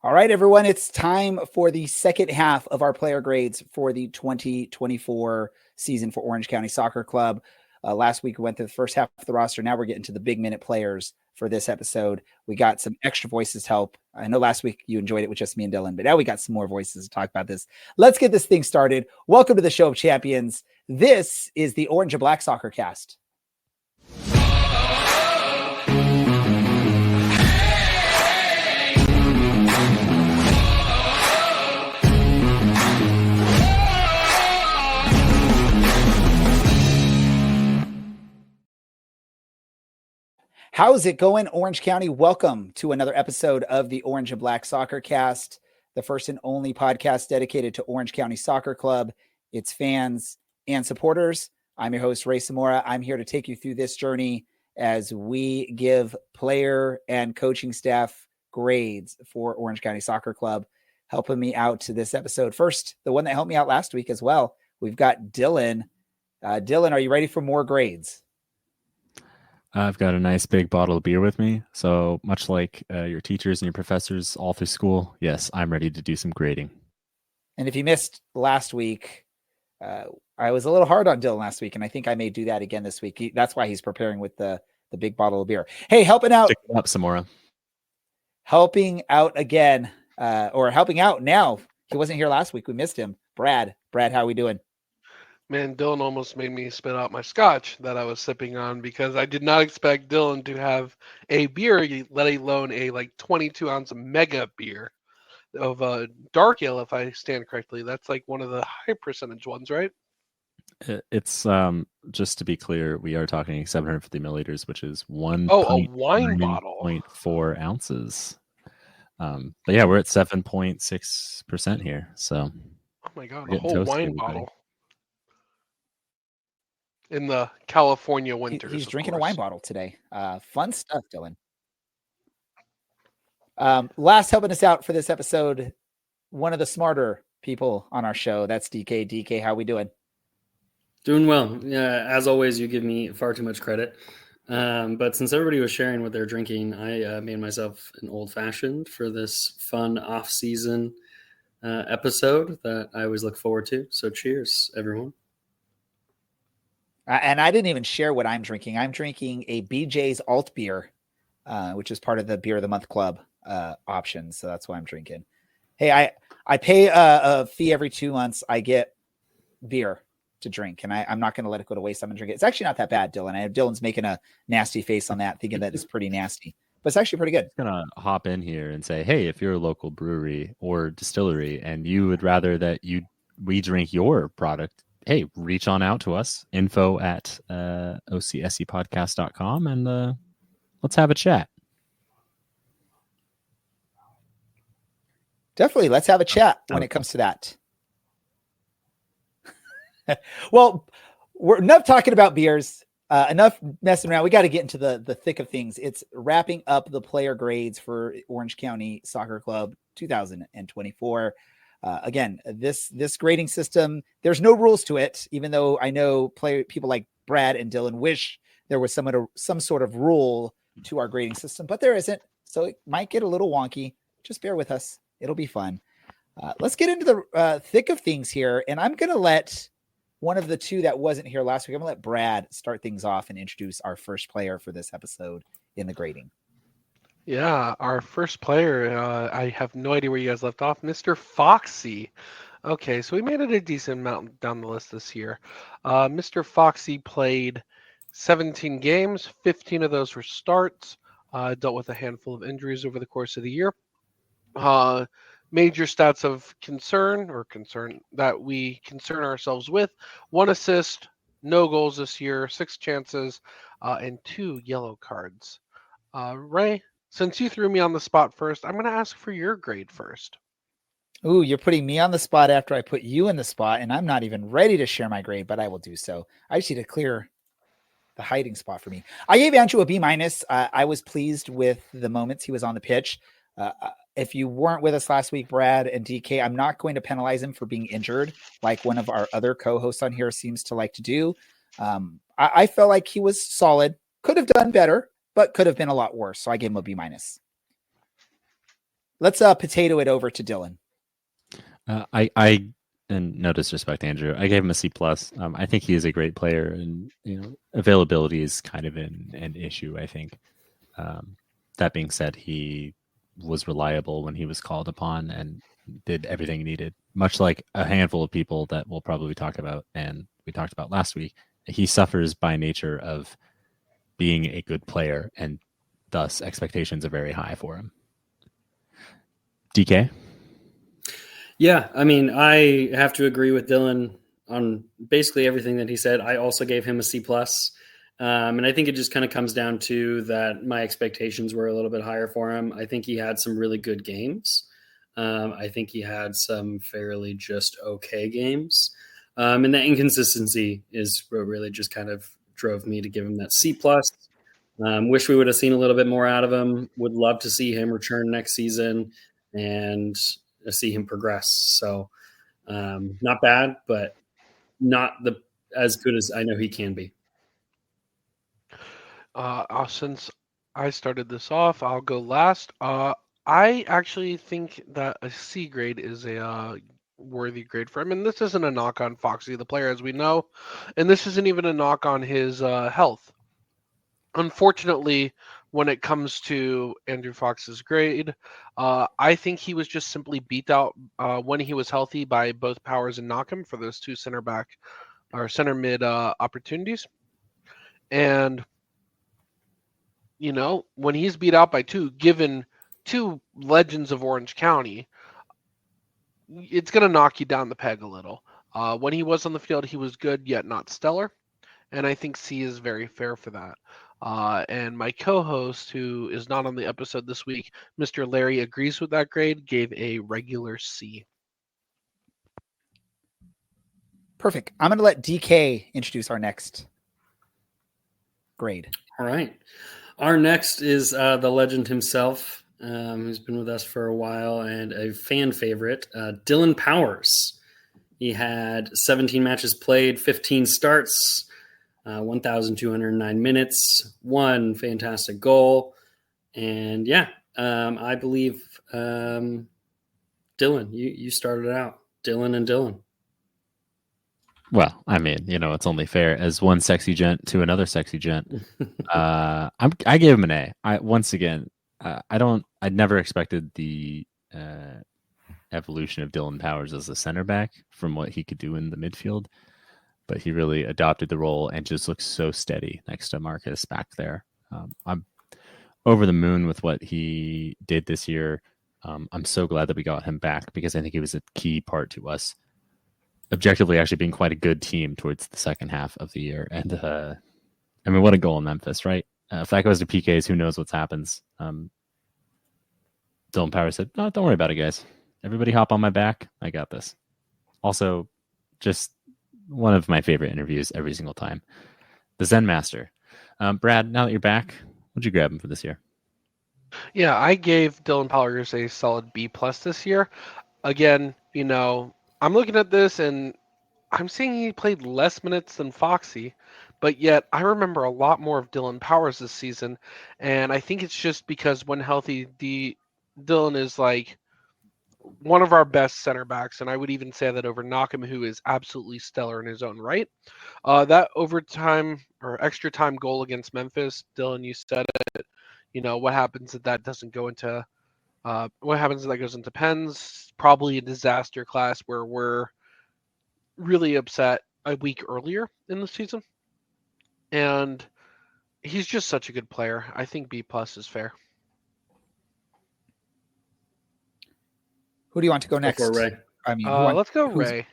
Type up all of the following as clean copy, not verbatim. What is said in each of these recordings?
All right, everyone, it's time for the second half of our player grades for the 2024 season for Orange County Soccer Club. Last week we went through the first half of the roster. Now we're getting to the big minute players for this episode. We got some extra voices to help. I know last week you enjoyed it with just me and Dylan, but now we got some more voices to talk about this. Let's get this thing started. Welcome to the Show of Champions. This is the Orange and Black Soccer Cast. How's it going, Orange County? Welcome to another episode of the Orange and Black Soccer Cast, the first and only podcast dedicated to Orange County Soccer Club, its fans and supporters. I'm your host, Ray Samora. I'm here to take you through this journey as we give player and coaching staff grades for Orange County Soccer Club. Helping me out to this episode. First, the one that helped me out last week as well, we've got Dylan. Dylan, are you ready for more grades? I've got a nice big bottle of beer with me. So much like your teachers and your professors all through school, yes, I'm ready to do some grading. And if you missed last week, I was a little hard on Dylan last week, and I think I may do that again this week. That's why he's preparing with the big bottle of beer. Hey, helping out. Stick it up, Samora. Helping out again, or helping out now. He wasn't here last week. We missed him. Brad, how are we doing? Man, Dylan almost made me spit out my scotch that I was sipping on because I did not expect Dylan to have a beer, let alone a 22-ounce mega beer of dark ale, if I stand correctly. That's like one of the high percentage ones, right? It's just to be clear, we are talking 750 milliliters, which is a wine bottle, 0.4 ounces. But yeah, we're at 7.6% here. So, oh my god, a whole wine bottle. In the California winters. He's drinking a wine bottle today. Fun stuff, Dylan. Last helping us out for this episode, one of the smarter people on our show. That's DK. DK, how we doing? Doing well. Yeah, as always, you give me far too much credit. But since everybody was sharing what they're drinking, I made myself an old-fashioned for this fun off-season episode that I always look forward to. So cheers, everyone. And I didn't even share what I'm drinking. I'm drinking a BJ's Alt Beer, which is part of the Beer of the Month Club option. So that's what I'm drinking. Hey, I pay a fee every 2 months. I get beer to drink, and I'm not going to let it go to waste. I'm going to drink it. It's actually not that bad, Dylan. Dylan's making a nasty face on that, thinking that it's pretty nasty. But it's actually pretty good. I'm going to hop in here and say, hey, if you're a local brewery or distillery and you would rather that we drink your product, hey, reach on out to us, info@ocsepodcast.com, and let's have a chat. Definitely. Let's have a chat when it comes to that. Well, we're enough talking about beers, enough messing around. We got to get into the thick of things. It's wrapping up the player grades for Orange County Soccer Club 2024. Again, this grading system, there's no rules to it, even though I know people like Brad and Dylan wish there was some sort of rule to our grading system, but there isn't. So it might get a little wonky. Just bear with us. It'll be fun. Let's get into the thick of things here. And I'm going to let one of the two that wasn't here last week, I'm going to let Brad start things off and introduce our first player for this episode in the grading. Yeah, our first player, I have no idea where you guys left off, Mr. Foxy. Okay, so we made it a decent amount down the list this year. Mr. Foxy played 17 games, 15 of those were starts, dealt with a handful of injuries over the course of the year. Major stats of concern that we concern ourselves with: 1 assist, no goals this year, 6 chances, and 2 yellow cards. Ray, since you threw me on the spot first, I'm going to ask for your grade first. Ooh, you're putting me on the spot after I put you in the spot, and I'm not even ready to share my grade, but I will do so. I just need to clear the hiding spot for me. I gave Andrew a B-. I was pleased with the moments he was on the pitch. If you weren't with us last week, Brad and DK, I'm not going to penalize him for being injured like one of our other co-hosts on here seems to like to do. I felt like he was solid, could have done better, but could have been a lot worse. So I gave him a B-. Let's potato it over to Dylan. I and no disrespect, Andrew, I gave him a C plus. I think he is a great player, and availability is kind of an issue. I think. That being said, he was reliable when he was called upon and did everything needed. Much like a handful of people that we'll probably talk about, and we talked about last week, he suffers by nature of being a good player, and thus expectations are very high for him. DK? Yeah, I mean, I have to agree with Dylan on basically everything that he said. I also gave him a C plus. And I think it just kind of comes down to that my expectations were a little bit higher for him. I think he had some really good games. I think he had some fairly just okay games. And the inconsistency is what really just kind of drove me to give him that C plus. Wish we would have seen a little bit more out of him. Would love to see him return next season and see him progress. So not bad, but not as good as I know he can be. Since I started this off, I'll go last. I actually think that a C grade is a worthy grade for him. And this isn't a knock on Foxy, the player, as we know. And this isn't even a knock on his health. Unfortunately, when it comes to Andrew Fox's grade, I think he was just simply beat out when he was healthy by both Powers and Knockham for those two center mid opportunities. And when he's beat out by given two legends of Orange County, it's going to knock you down the peg a little. When he was on the field, he was good, yet not stellar. And I think C is very fair for that. And my co-host, who is not on the episode this week, Mr. Larry, agrees with that grade, gave a regular C. Perfect. I'm going to let DK introduce our next grade. All right. Our next is the legend himself, who's been with us for a while and a fan favorite, Dylan Powers. He had 17 matches played, 15 starts, 1,209 minutes, one fantastic goal. And I believe Dylan, you started out. Dylan and Dylan. Well, I mean, it's only fair as one sexy gent to another sexy gent. I gave him an A. I never expected the evolution of Dylan Powers as a center back from what he could do in the midfield, but he really adopted the role and just looks so steady next to Marcus back there. I'm over the moon with what he did this year. I'm so glad that we got him back because I think he was a key part to us objectively actually being quite a good team towards the second half of the year. And what a goal in Memphis, right? If that goes to PKs, who knows what happens. Dylan Powers said, "No, don't worry about it, guys. Everybody hop on my back. I got this." Also, just one of my favorite interviews every single time. The Zen Master. Brad, now that you're back, what'd you grab him for this year? Yeah, I gave Dylan Powers a solid B plus this year. Again, I'm looking at this and I'm seeing he played less minutes than Foxy, but yet I remember a lot more of Dylan Powers this season. And I think it's just because when healthy, Dylan is like one of our best center backs. And I would even say that over Knockham, who is absolutely stellar in his own right. That overtime or extra time goal against Memphis, Dylan, you said it, what happens if that doesn't go into what happens if that goes into pens? Probably a disaster class where we're really upset a week earlier in the season. And he's just such a good player. I think B plus is fair. Who do you want to go next? Before Ray. Let's go Ray.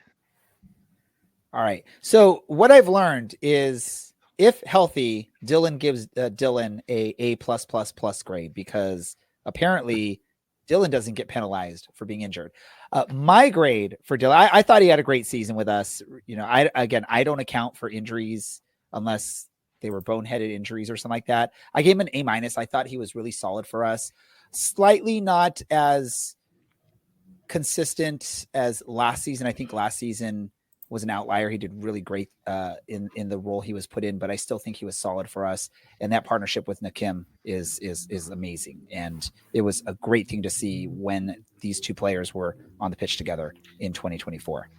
All right. So what I've learned is if healthy, Dylan gives Dylan a A+++ grade because apparently Dylan doesn't get penalized for being injured. My grade for Dylan, I thought he had a great season with us. I don't account for injuries unless they were boneheaded injuries or something like that. I gave him an A-. I thought he was really solid for us. Slightly not as consistent as last season. I think last season was an outlier. He did really great in the role he was put in, but I still think he was solid for us. And that partnership with Nakim is amazing. And it was a great thing to see when these two players were on the pitch together in 2024.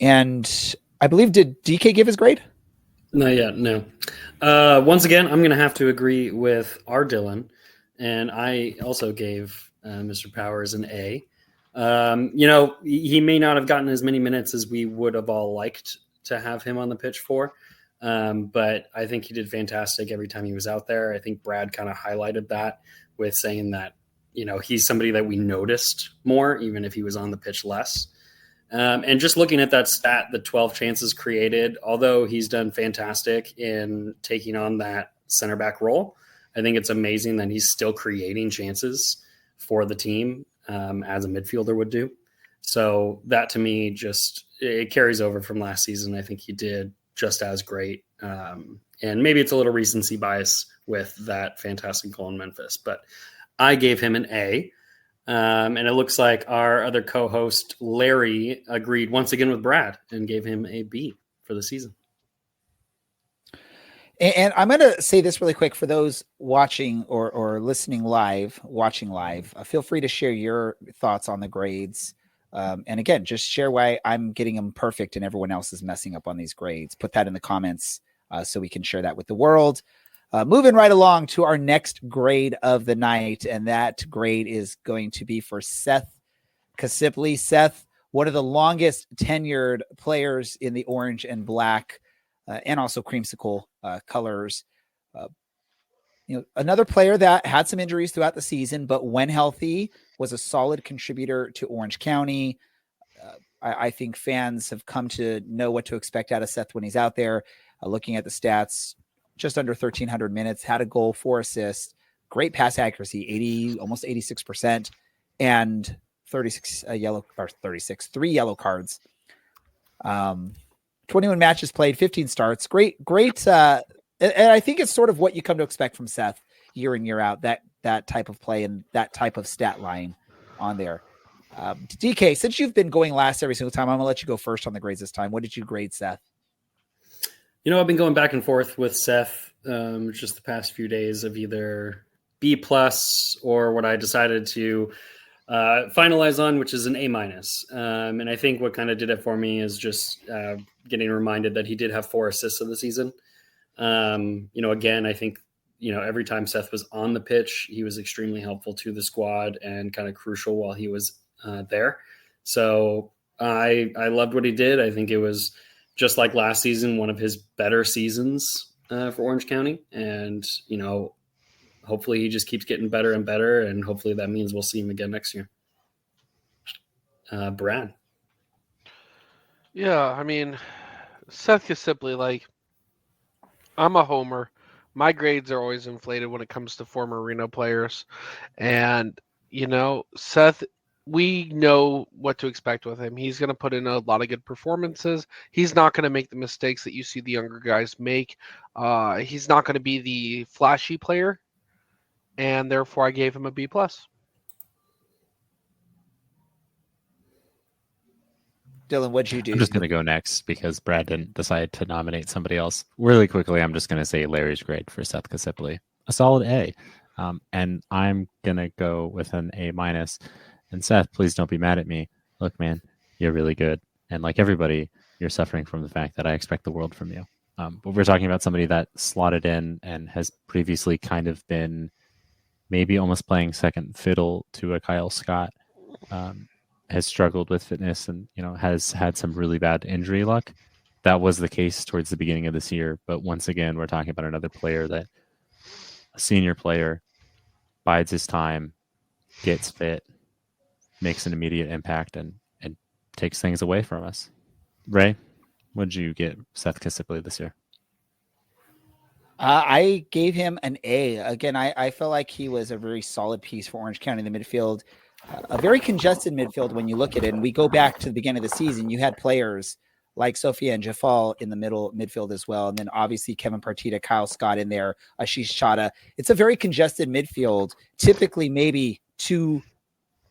And I believe, did DK give his grade? Not yet, no. Once again, I'm going to have to agree with our Dylan, and I also gave Mr. Powers an A. He may not have gotten as many minutes as we would have all liked to have him on the pitch for, but I think he did fantastic every time he was out there. I think Brad kind of highlighted that with saying that, he's somebody that we noticed more, even if he was on the pitch less. And just looking at that stat, the 12 chances created, although he's done fantastic in taking on that center back role, I think it's amazing that he's still creating chances for the team as a midfielder would do. So that to me, it carries over from last season. I think he did just as great. And maybe it's a little recency bias with that fantastic goal in Memphis, but I gave him an A. And it looks like our other co-host, Larry, agreed once again with Brad and gave him a B for the season. And I'm going to say this really quick for those watching or listening live, feel free to share your thoughts on the grades. And again, just share why I'm getting them perfect and everyone else is messing up on these grades. Put that in the comments so we can share that with the world. Moving right along to our next grade of the night, and that grade is going to be for Seth Kasipli. Seth, one of the longest tenured players in the orange and black and also creamsicle colors. Another player that had some injuries throughout the season, but when healthy was a solid contributor to Orange County. I think fans have come to know what to expect out of Seth when he's out there. Looking at the stats, just under 1,300 minutes, had a goal, 4 assists, great pass accuracy, almost 86%, and 3 yellow cards. 21 matches played, 15 starts. Great. And I think it's sort of what you come to expect from Seth year in, year out, that type of play and that type of stat line on there. DK, since you've been going last every single time, I'm going to let you go first on the grades this time. What did you grade Seth? I've been going back and forth with Seth just the past few days of either B+ or what I decided to finalize on, which is an A-. And I think what kind of did it for me is just getting reminded that he did have 4 assists of the season. Again, I think, every time Seth was on the pitch, he was extremely helpful to the squad and kind of crucial while he was there. So I loved what he did. I think it was just like last season, one of his better seasons for Orange County. And, hopefully he just keeps getting better and better. And hopefully that means we'll see him again next year. Brad. Yeah, Seth Kasipli, I'm a homer. My grades are always inflated when it comes to former Reno players. And, Seth, we know what to expect with him. He's going to put in a lot of good performances. He's not going to make the mistakes that you see the younger guys make. He's not going to be the flashy player. And therefore, I gave him a B+. Dylan, what'd you do? I'm just going to go next because Brad didn't decide to nominate somebody else. Really quickly, I'm just going to say Larry's grade for Seth Kasipli. A solid A. And I'm going to go with an A-. And Seth, please don't be mad at me. Look, man, you're really good. And like everybody, you're suffering from the fact that I expect the world from you. But we're talking about somebody that slotted in and has previously kind of been maybe almost playing second fiddle to a Kyle Scott. Has struggled with fitness and, has had some really bad injury luck. That was the case towards the beginning of this year. But once again, we're talking about another player that a senior player bides his time, gets fit, makes an immediate impact and takes things away from us. Ray, what did you get Seth Kasipli this year? I gave him an A. Again, I felt like he was a very solid piece for Orange County in the midfield. A very congested midfield when you look at it. And we go back to the beginning of the season, you had players like Sophia and Jafal in the midfield as well. And then obviously Kevin Partita, Kyle Scott in there, Ashish Chada. It's a very congested midfield, typically maybe 2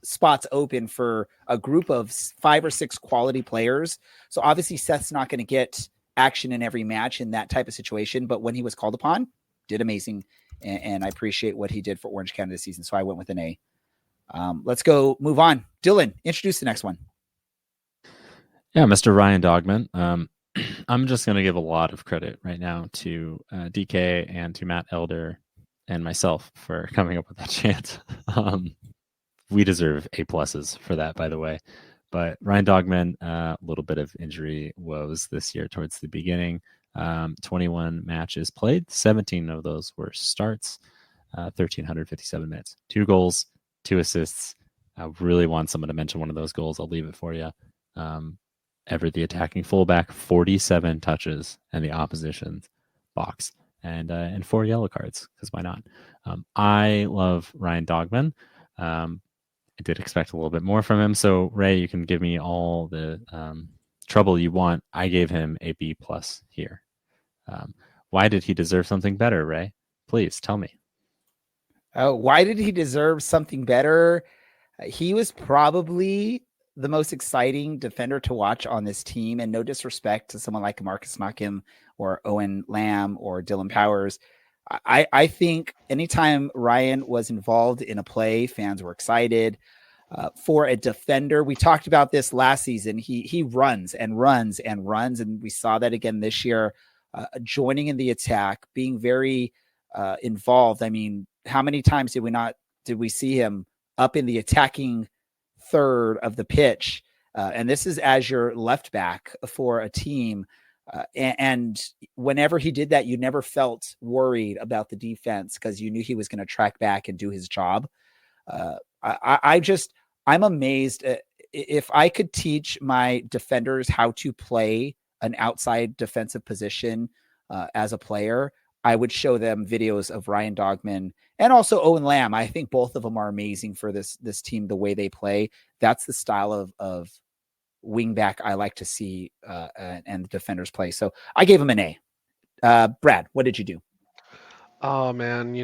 spots open for a group of 5 or 6 quality players. So obviously Seth's not going to get action in every match in that type of situation, but when he was called upon, did amazing. And I appreciate what he did for Orange County this season. So I went with an A. Let's go move on. Dylan, introduce the next one. Yeah, Mr. Ryan Dogman. I'm just going to give a lot of credit right now to DK and to Matt Elder and myself for coming up with that chant. We deserve A pluses for that, by the way. But Ryan Dogman, a little bit of injury woes this year towards the beginning. 21 matches played, 17 of those were starts, 1,357 minutes, 2 goals, 2 assists. I really want someone to mention one of those goals. I'll leave it for you. Ever the attacking fullback, 47 touches in the opposition's box, and 4 yellow cards, because why not? I love Ryan Dogman. I did expect a little bit more from him. So Ray, you can give me all the trouble you want. I gave him a B+ here. Why did he deserve something better, Ray? Please tell me. Why did he deserve something better? He was probably the most exciting defender to watch on this team, and no disrespect to someone like Marcus Knockham or Owen Lamb or Dylan Powers. I think anytime Ryan was involved in a play, fans were excited. For a defender, we talked about this last season. He runs and runs and runs, and we saw that again this year. Joining in the attack, being very involved. I mean, how many times did we see him up in the attacking third of the pitch? And this is as your left back for a team. And whenever he did that, you never felt worried about the defense because you knew he was going to track back and do his job. I'm amazed. If I could teach my defenders how to play an outside defensive position as a player, I would show them videos of Ryan Dogman and also Owen Lamb. I think both of them are amazing for this team, the way they play. That's the style of wingback I like to see and the defenders play. So I gave him an A. Brad, what did you do? Oh man,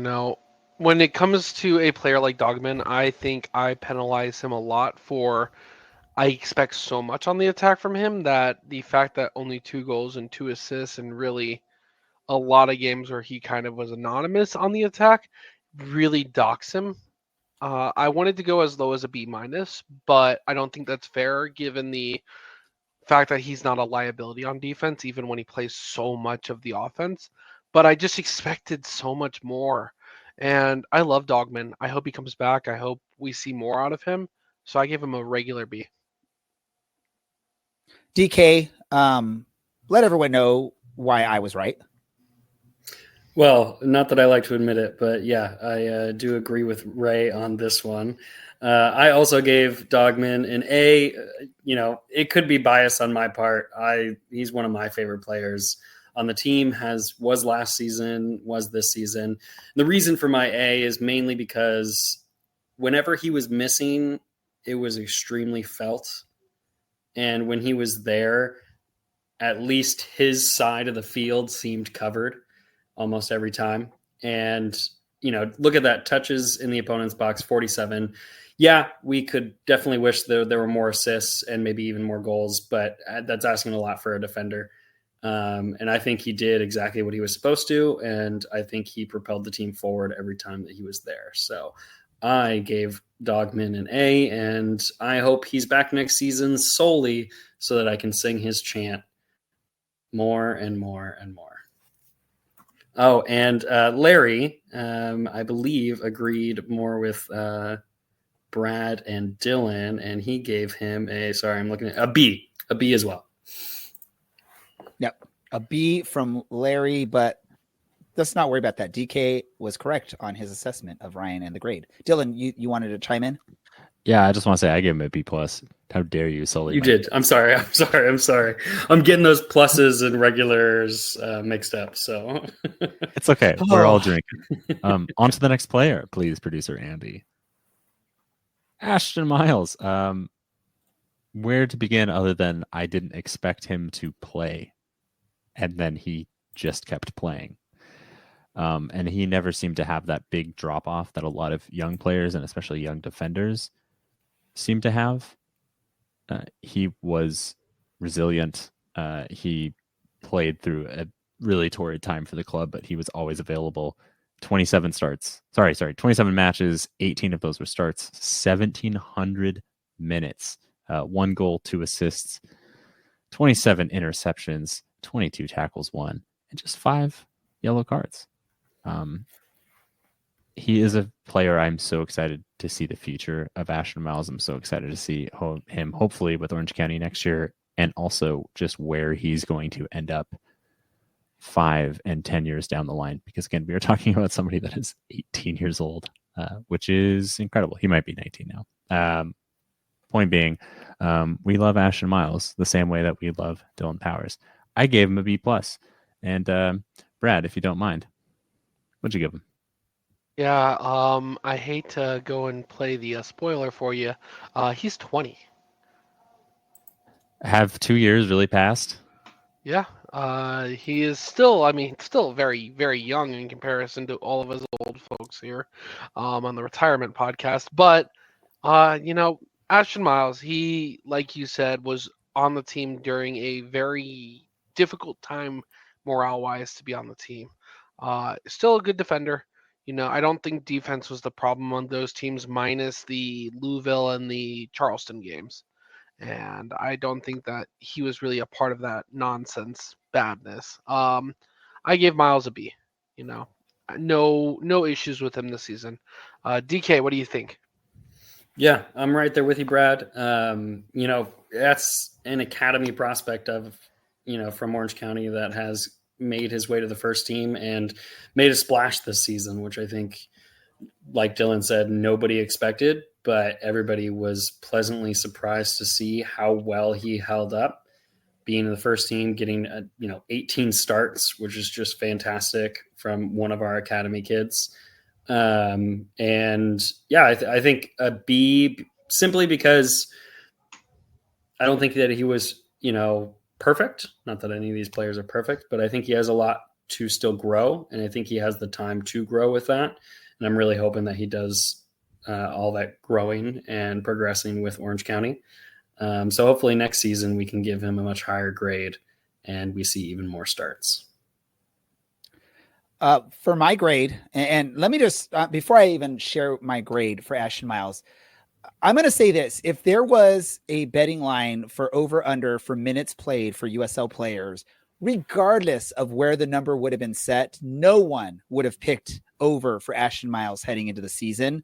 when it comes to a player like Dogman, I think I penalize him a lot for I expect so much on the attack from him that the fact that only 2 goals and 2 assists and really a lot of games where he kind of was anonymous on the attack really docks him. I wanted to go as low as a B-, but I don't think that's fair given the fact that he's not a liability on defense, even when he plays so much of the offense. But I just expected so much more. And I love Dogman. I hope he comes back. I hope we see more out of him. So I give him a regular B. DK, let everyone know why I was right. Well, not that I like to admit it, but yeah, I do agree with Ray on this one. I also gave Dogman an A. It could be bias on my part. He's one of my favorite players on the team, was last season, was this season. The reason for my A is mainly because whenever he was missing, it was extremely felt. And when he was there, at least his side of the field seemed covered almost every time. And, look at that, touches in the opponent's box, 47. Yeah, we could definitely wish there were more assists and maybe even more goals, but that's asking a lot for a defender. And I think he did exactly what he was supposed to, and I think he propelled the team forward every time that he was there. So I gave Dogman an A, and I hope he's back next season solely so that I can sing his chant more and more and more. Oh, and Larry, I believe, agreed more with Brad and Dylan, and he gave him a B as well. Yep, a B from Larry, but let's not worry about that. DK was correct on his assessment of Ryan and the grade. Dylan, you wanted to chime in? Yeah, I just want to say I gave him a B+. How dare you sully? You did. I'm sorry. I'm getting those pluses and regulars mixed up. So it's okay. We're all drinking. On to the next player, please, producer Andy. Ashton Miles. Where to begin other than I didn't expect him to play, and then he just kept playing. And he never seemed to have that big drop off that a lot of young players and especially young defenders seem to have. He was resilient. He played through a really torrid time for the club, but he was always available. 27 matches, 18 of those were starts, 1,700 minutes, 1 goal, 2 assists, 27 interceptions, 22 tackles won, and just 5 yellow cards. He is a player I'm so excited to see the future of Ashton Miles. I'm so excited to see him hopefully with Orange County next year, and also just where he's going to end up 5 and 10 years down the line. Because again, we are talking about somebody that is 18 years old, which is incredible. He might be 19 now. Point being, we love Ashton Miles the same way that we love Dylan Powers. I gave him a B+. And Brad, if you don't mind, what'd you give him? Yeah, I hate to go and play the spoiler for you. He's 20. Have 2 years really passed? Yeah, he is still, still very, very young in comparison to all of us old folks here on the retirement podcast. But, Ashton Miles, he, like you said, was on the team during a very difficult time morale-wise to be on the team. Still a good defender. I don't think defense was the problem on those teams minus the Louisville and the Charleston games. And I don't think that he was really a part of that nonsense badness. I gave Miles a B. No issues with him this season. DK, what do you think? Yeah, I'm right there with you, Brad. That's an academy prospect from Orange County that has made his way to the first team and made a splash this season, which I think, like Dylan said, nobody expected, but everybody was pleasantly surprised to see how well he held up, being in the first team, getting 18 starts, which is just fantastic from one of our academy kids. I think a B, simply because I don't think that he was, perfect. Not that any of these players are perfect, but I think he has a lot to still grow, and I think he has the time to grow with that. And I'm really hoping that he does all that growing and progressing with Orange County. So hopefully next season we can give him a much higher grade and we see even more starts. For my grade, and let me just, before I even share my grade for Ashton Miles, I'm going to say this. If there was a betting line for over under for minutes played for USL players, regardless of where the number would have been set, no one would have picked over for Ashton Miles heading into the season.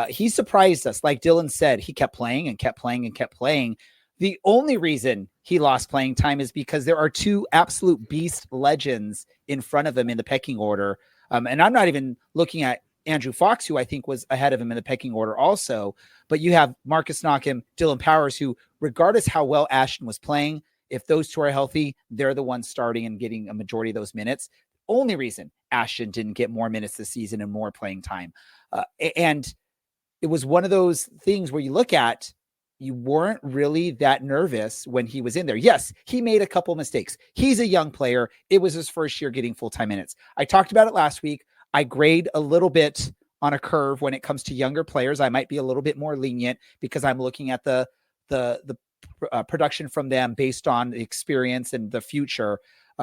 He surprised us. Like Dylan said, he kept playing and kept playing and kept playing. The only reason he lost playing time is because there are 2 absolute beast legends in front of him in the pecking order. And I'm not even looking at Andrew Fox, who I think was ahead of him in the pecking order also. But you have Marcus Knockham, Dylan Powers, who, regardless how well Ashton was playing, if those 2 are healthy, they're the ones starting and getting a majority of those minutes. Only reason Ashton didn't get more minutes this season and more playing time. And it was one of those things where you look at, you weren't really that nervous when he was in there. Yes, he made a couple mistakes. He's a young player. It was his first year getting full-time minutes. I talked about it last week. I grade a little bit on a curve when it comes to younger players. I might be a little bit more lenient because I'm looking at the production from them based on the experience and the future.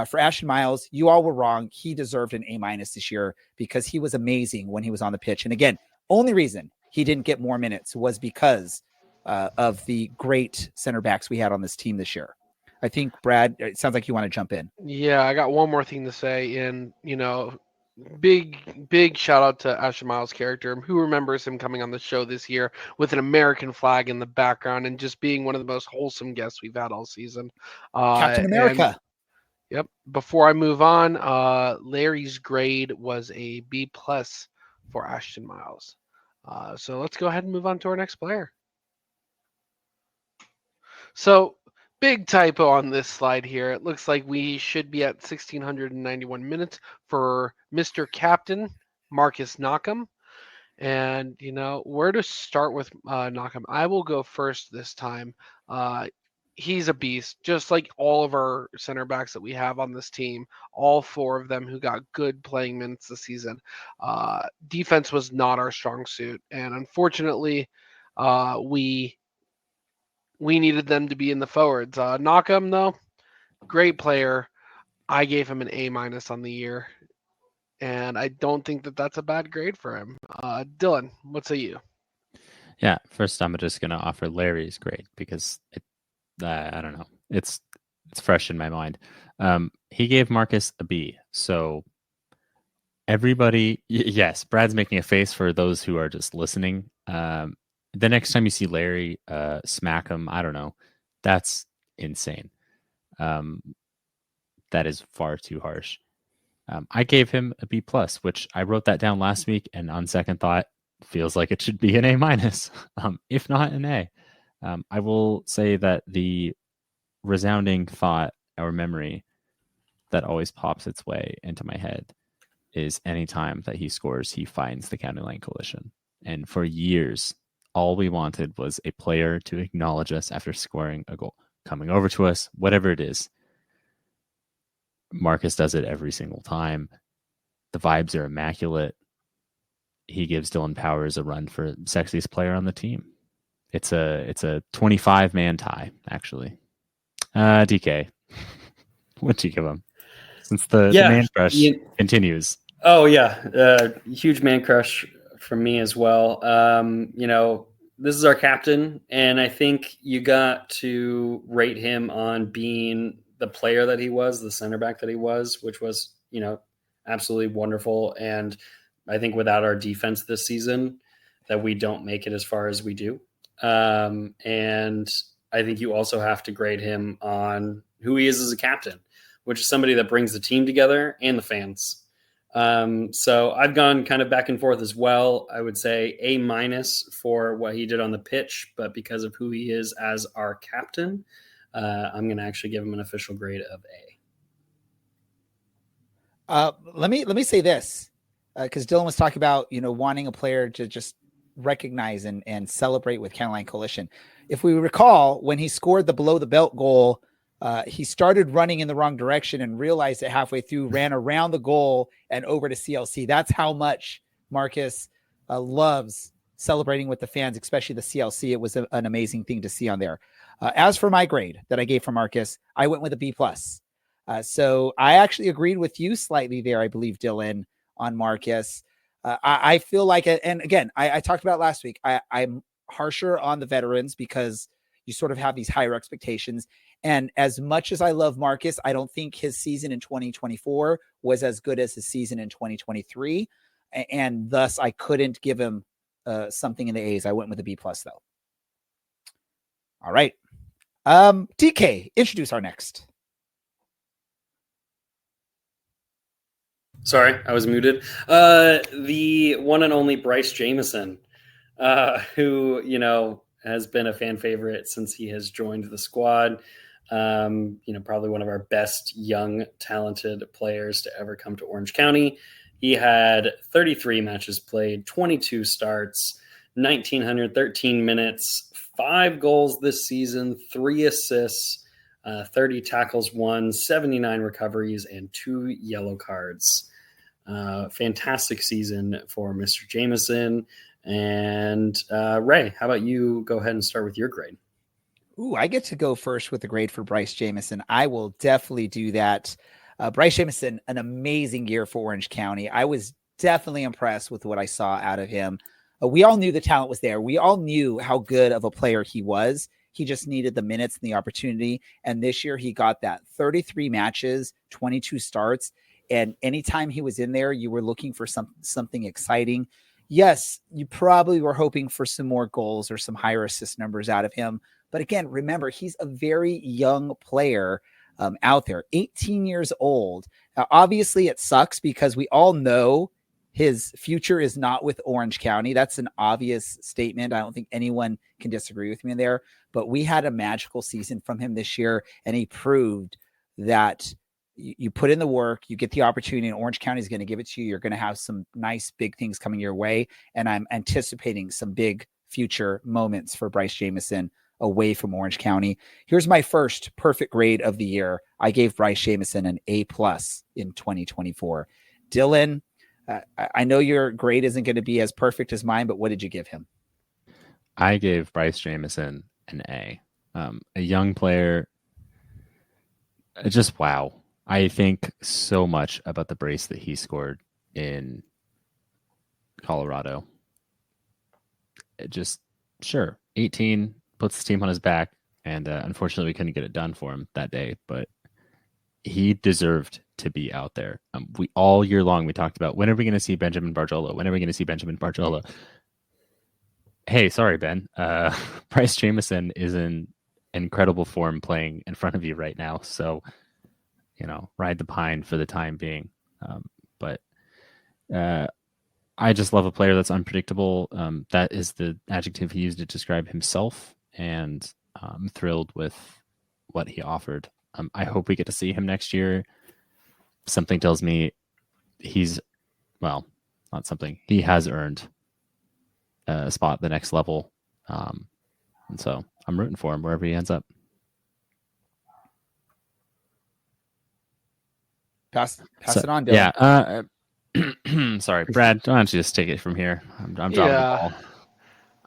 For Ashton Miles, you all were wrong. He deserved an A- this year because he was amazing when he was on the pitch. And again, only reason he didn't get more minutes was because of the great center backs we had on this team this year. I think, Brad, it sounds like you want to jump in. Yeah, I got one more thing to say. And, big shout out to Ashton Miles' character. Who remembers him coming on the show this year with an American flag in the background and just being one of the most wholesome guests we've had all season. Captain America. Yep. Before I move on, Larry's grade was a B+ for Ashton Miles. So let's go ahead and move on to our next player. So, big typo on this slide here. It looks like we should be at 1,691 minutes for Mr. Captain Marcus Knockham. And, where to start with Knockham? I will go first this time. He's a beast, just like all of our center backs that we have on this team, all 4 of them who got good playing minutes this season. Defense was not our strong suit. And unfortunately, We needed them to be in the forwards. Knockham, though, great player. I gave him an A- on the year, and I don't think that that's a bad grade for him. Dylan, what say you? Yeah, first I'm just gonna offer Larry's grade because I don't know, it's fresh in my mind. He gave Marcus a B, so everybody, yes, Brad's making a face for those who are just listening. The next time you see Larry smack him, I don't know, that's insane. That is far too harsh. I gave him a B plus, which I wrote that down last week, and on second thought, feels like it should be an A minus, if not an A. I will say that the resounding thought or memory that always pops its way into my head is anytime that he scores, he finds the County Line Coalition. And for years, all we wanted was a player to acknowledge us after scoring a goal, coming over to us, whatever it is. Marcus does it every single time. The vibes are immaculate. He gives Dylan Powers a run for sexiest player on the team. It's a 25-man tie, actually. DK, what'd you give him? Since the man crush continues. Oh yeah, huge man crush from me as well. This is our captain, and I think you got to rate him on being the player that he was, the center back that he was, which was, absolutely wonderful. And I think without our defense this season, that we don't make it as far as we do. And I think you also have to grade him on who he is as a captain, which is somebody that brings the team together and the fans. So I've gone kind of back and forth as well. I would say A- for what he did on the pitch, but because of who he is as our captain, I'm going to actually give him an official grade of A. Let me say this, because Dylan was talking about, wanting a player to just recognize and celebrate with County Line Coalition. If we recall, when he scored the below the belt goal, he started running in the wrong direction and realized it halfway through, ran around the goal and over to CLC. That's how much Marcus loves celebrating with the fans, especially the CLC. It was an amazing thing to see on there. As for my grade that I gave for Marcus, I went with a B plus. So I actually agreed with you slightly there, I believe, Dylan, on Marcus. I feel like it. And again, I talked about last week. I'm harsher on the veterans because you sort of have these higher expectations. And as much as I love Marcus, I don't think his season in 2024 was as good as his season in 2023. And thus I couldn't give him something in the A's. I went with a B plus though. All right. DK, introduce our next. Sorry, I was muted. The one and only Bryce Jamieson, who, has been a fan favorite since he has joined the squad. Probably one of our best young, talented players to ever come to Orange County. He had 33 matches played, 22 starts, 1,913 minutes, 5 goals this season, 3 assists, 30 tackles won, 79 recoveries, and 2 yellow cards. Fantastic season for Mr. Jamieson. And Ray, how about you go ahead and start with your grade? Ooh, I get to go first with the grade for Bryce Jamieson. I will definitely do that. Bryce Jamieson, an amazing year for Orange County. I was definitely impressed with what I saw out of him. We all knew the talent was there. We all knew how good of a player he was. He just needed the minutes and the opportunity. And this year he got that. 33 matches, 22 starts. And anytime he was in there, you were looking for something exciting. Yes, you probably were hoping for some more goals or some higher assist numbers out of him. But again, remember, he's a very young player out there, 18 years old. Now, obviously, it sucks because we all know his future is not with Orange County. That's an obvious statement. I don't think anyone can disagree with me there. But we had a magical season from him this year, and he proved that you put in the work, you get the opportunity, and Orange County is going to give it to you. You're going to have some nice big things coming your way. And I'm anticipating some big future moments for Bryce Jamieson away from Orange County. Here's my first perfect grade of the year. I gave Bryce Jamieson an A+ in 2024. Dylan, I know your grade isn't going to be as perfect as mine, but what did you give him? I gave Bryce Jamison an A. A young player. Just wow. I think so much about the brace that he scored in Colorado. It just, sure, 18 puts the team on his back, and unfortunately we couldn't get it done for him that day, but he deserved to be out there. We all year long we talked about, when are we going to see Benjamin Barjolo? When are we going to see Benjamin Barjolo? Hey, sorry, Ben. Bryce Jamison is in incredible form playing in front of you right now, so ride the pine for the time being. But I just love a player that's unpredictable. That is the adjective he used to describe himself, and I'm thrilled with what he offered. I hope we get to see him next year. Something tells me he has earned a spot at the next level. And so I'm rooting for him wherever he ends up. Pass it on, Dylan. Yeah. Sorry, Brad. Why don't you just take it from here? I'm dropping the ball.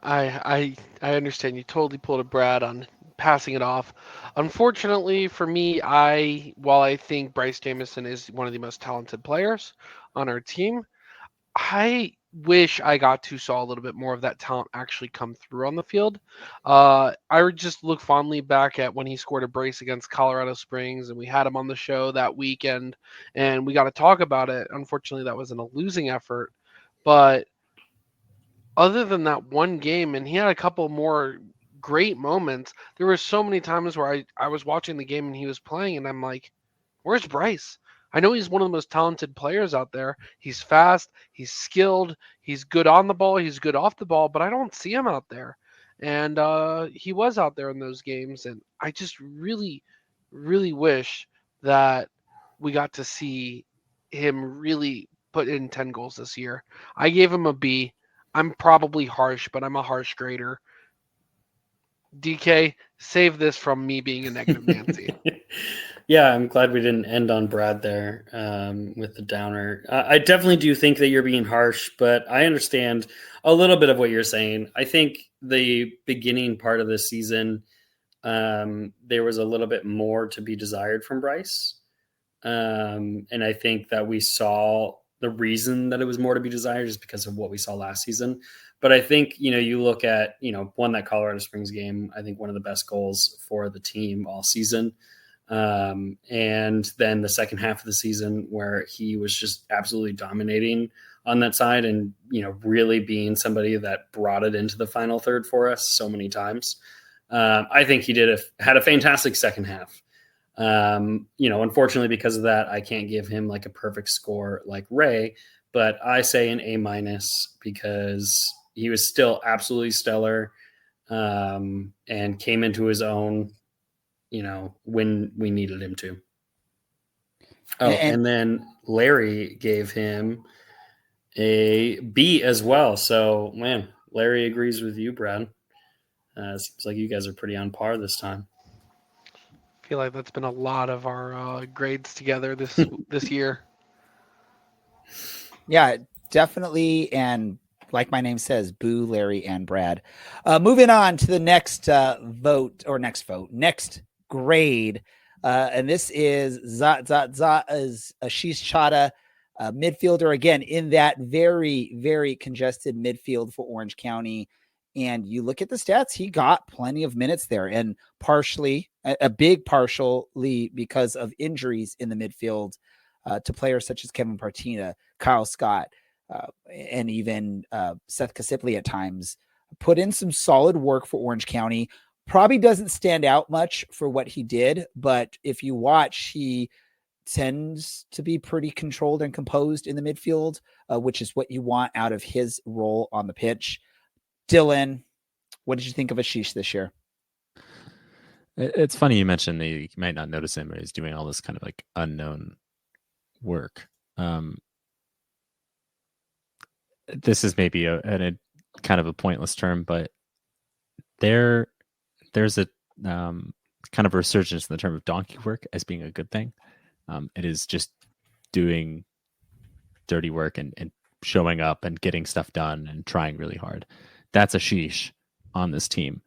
I understand. You totally pulled a Brad on passing it off. Unfortunately for me, while I think Bryce Jamison is one of the most talented players on our team, I wish I got to saw a little bit more of that talent actually come through on the field. I would just look fondly back at when he scored a brace against Colorado Springs, and we had him on the show that weekend, and we got to talk about it. Unfortunately, that was in a losing effort, but other than that one game, and he had a couple more great moments, there were so many times where I was watching the game and he was playing, and I'm like, where's Bryce? I know he's one of the most talented players out there. He's fast, he's skilled, he's good on the ball, he's good off the ball, but I don't see him out there. And he was out there in those games, and I just really, really wish that we got to see him really put in 10 goals this year. I gave him a B. I'm probably harsh, but I'm a harsh grader. DK, save this from me being a negative Nancy. Yeah, I'm glad we didn't end on Brad there with the downer. I definitely do think that you're being harsh, but I understand a little bit of what you're saying. I think the beginning part of this season, there was a little bit more to be desired from Bryce. And I think that we saw the reason that it was more to be desired is because of what we saw last season. But I think, you look at, won that Colorado Springs game, I think one of the best goals for the team all season. And then the second half of the season where he was just absolutely dominating on that side and, really being somebody that brought it into the final third for us so many times. I think he had a fantastic second half. Unfortunately, because of that, I can't give him like a perfect score like Ray, but I say an A- because he was still absolutely stellar, and came into his own, when we needed him to. Oh, and then Larry gave him a B as well. So, man, Larry agrees with you, Brad. Seems like you guys are pretty on par this time. I feel like that's been a lot of our grades together this year. Yeah, definitely. And like my name says, boo, Larry and Brad. Moving on to the next next grade. And this is Ashish Chada, midfielder, again, in that very, very congested midfield for Orange County. And you look at the stats, he got plenty of minutes there, and partially because of injuries in the midfield to players such as Kevin Partina, Kyle Scott, and even Seth Kasipli at times, put in some solid work for Orange County. Probably doesn't stand out much for what he did, but if you watch, he tends to be pretty controlled and composed in the midfield, which is what you want out of his role on the pitch. Dylan, what did you think of Ashish this year? It's funny you mentioned that you might not notice him, but he's doing all this kind of like unknown work. This is maybe a kind of a pointless term, but there's a kind of a resurgence in the term of donkey work as being a good thing. It is just doing dirty work and showing up and getting stuff done and trying really hard. That's Ashish. on this team.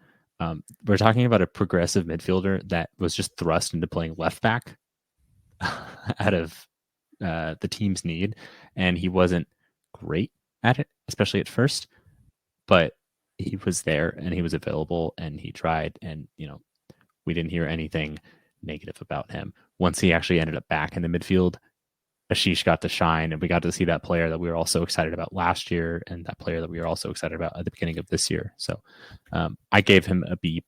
We're talking about a progressive midfielder that was just thrust into playing left back out of the team's need, and he wasn't great at it, especially at first, but he was there and he was available and he tried, and we didn't hear anything negative about him. Once he actually ended up back in the midfield, Ashish got to shine, and we got to see that player that we were all so excited about last year, and that player that we were also excited about at the beginning of this year. So I gave him a B+.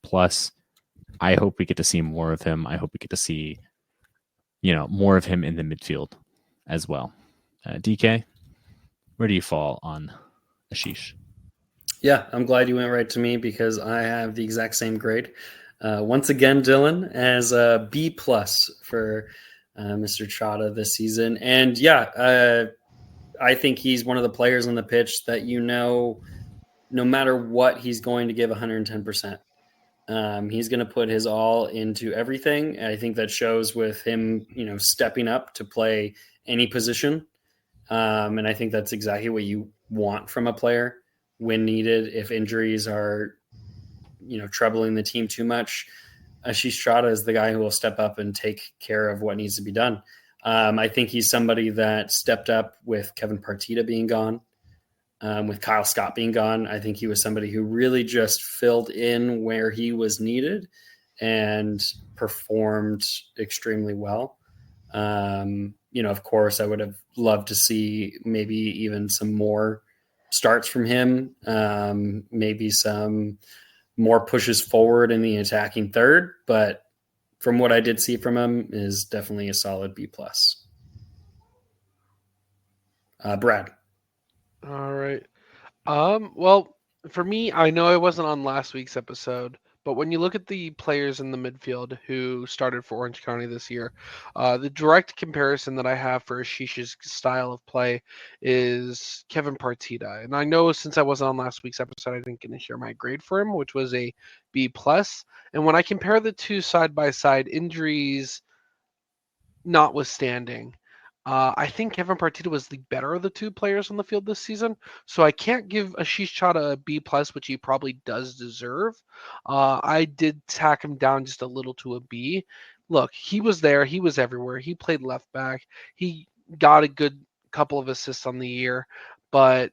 I hope we get to see more of him. I hope we get to see, more of him in the midfield as well. DK, where do you fall on Ashish? Yeah, I'm glad you went right to me because I have the exact same grade. Once again, Dylan, as a B+ for Mr. Chada this season. And I think he's one of the players on the pitch that no matter what, he's going to give 110%. He's going to put his all into everything. And I think that shows with him, stepping up to play any position. And I think that's exactly what you want from a player when needed. If injuries are, troubling the team too much, Ashish Chada is the guy who will step up and take care of what needs to be done. I think he's somebody that stepped up with Kevin Partita being gone, with Kyle Scott being gone. I think he was somebody who really just filled in where he was needed and performed extremely well. Of course, I would have loved to see maybe even some more starts from him, maybe some more pushes forward in the attacking third, but from what I did see from him is definitely a solid B+. Brad. All right. Well, for me, I know I wasn't on last week's episode, but when you look at the players in the midfield who started for Orange County this year, the direct comparison that I have for Ashish's style of play is Kevin Partita. And I know since I wasn't on last week's episode, I didn't get to share my grade for him, which was a B+. And when I compare the two side by side, injuries notwithstanding, I think Kevin Partita was the better of the two players on the field this season. So I can't give Ashish Chada a B+, which he probably does deserve. I did tack him down just a little to a B. Look, he was there. He was everywhere. He played left back. He got a good couple of assists on the year. But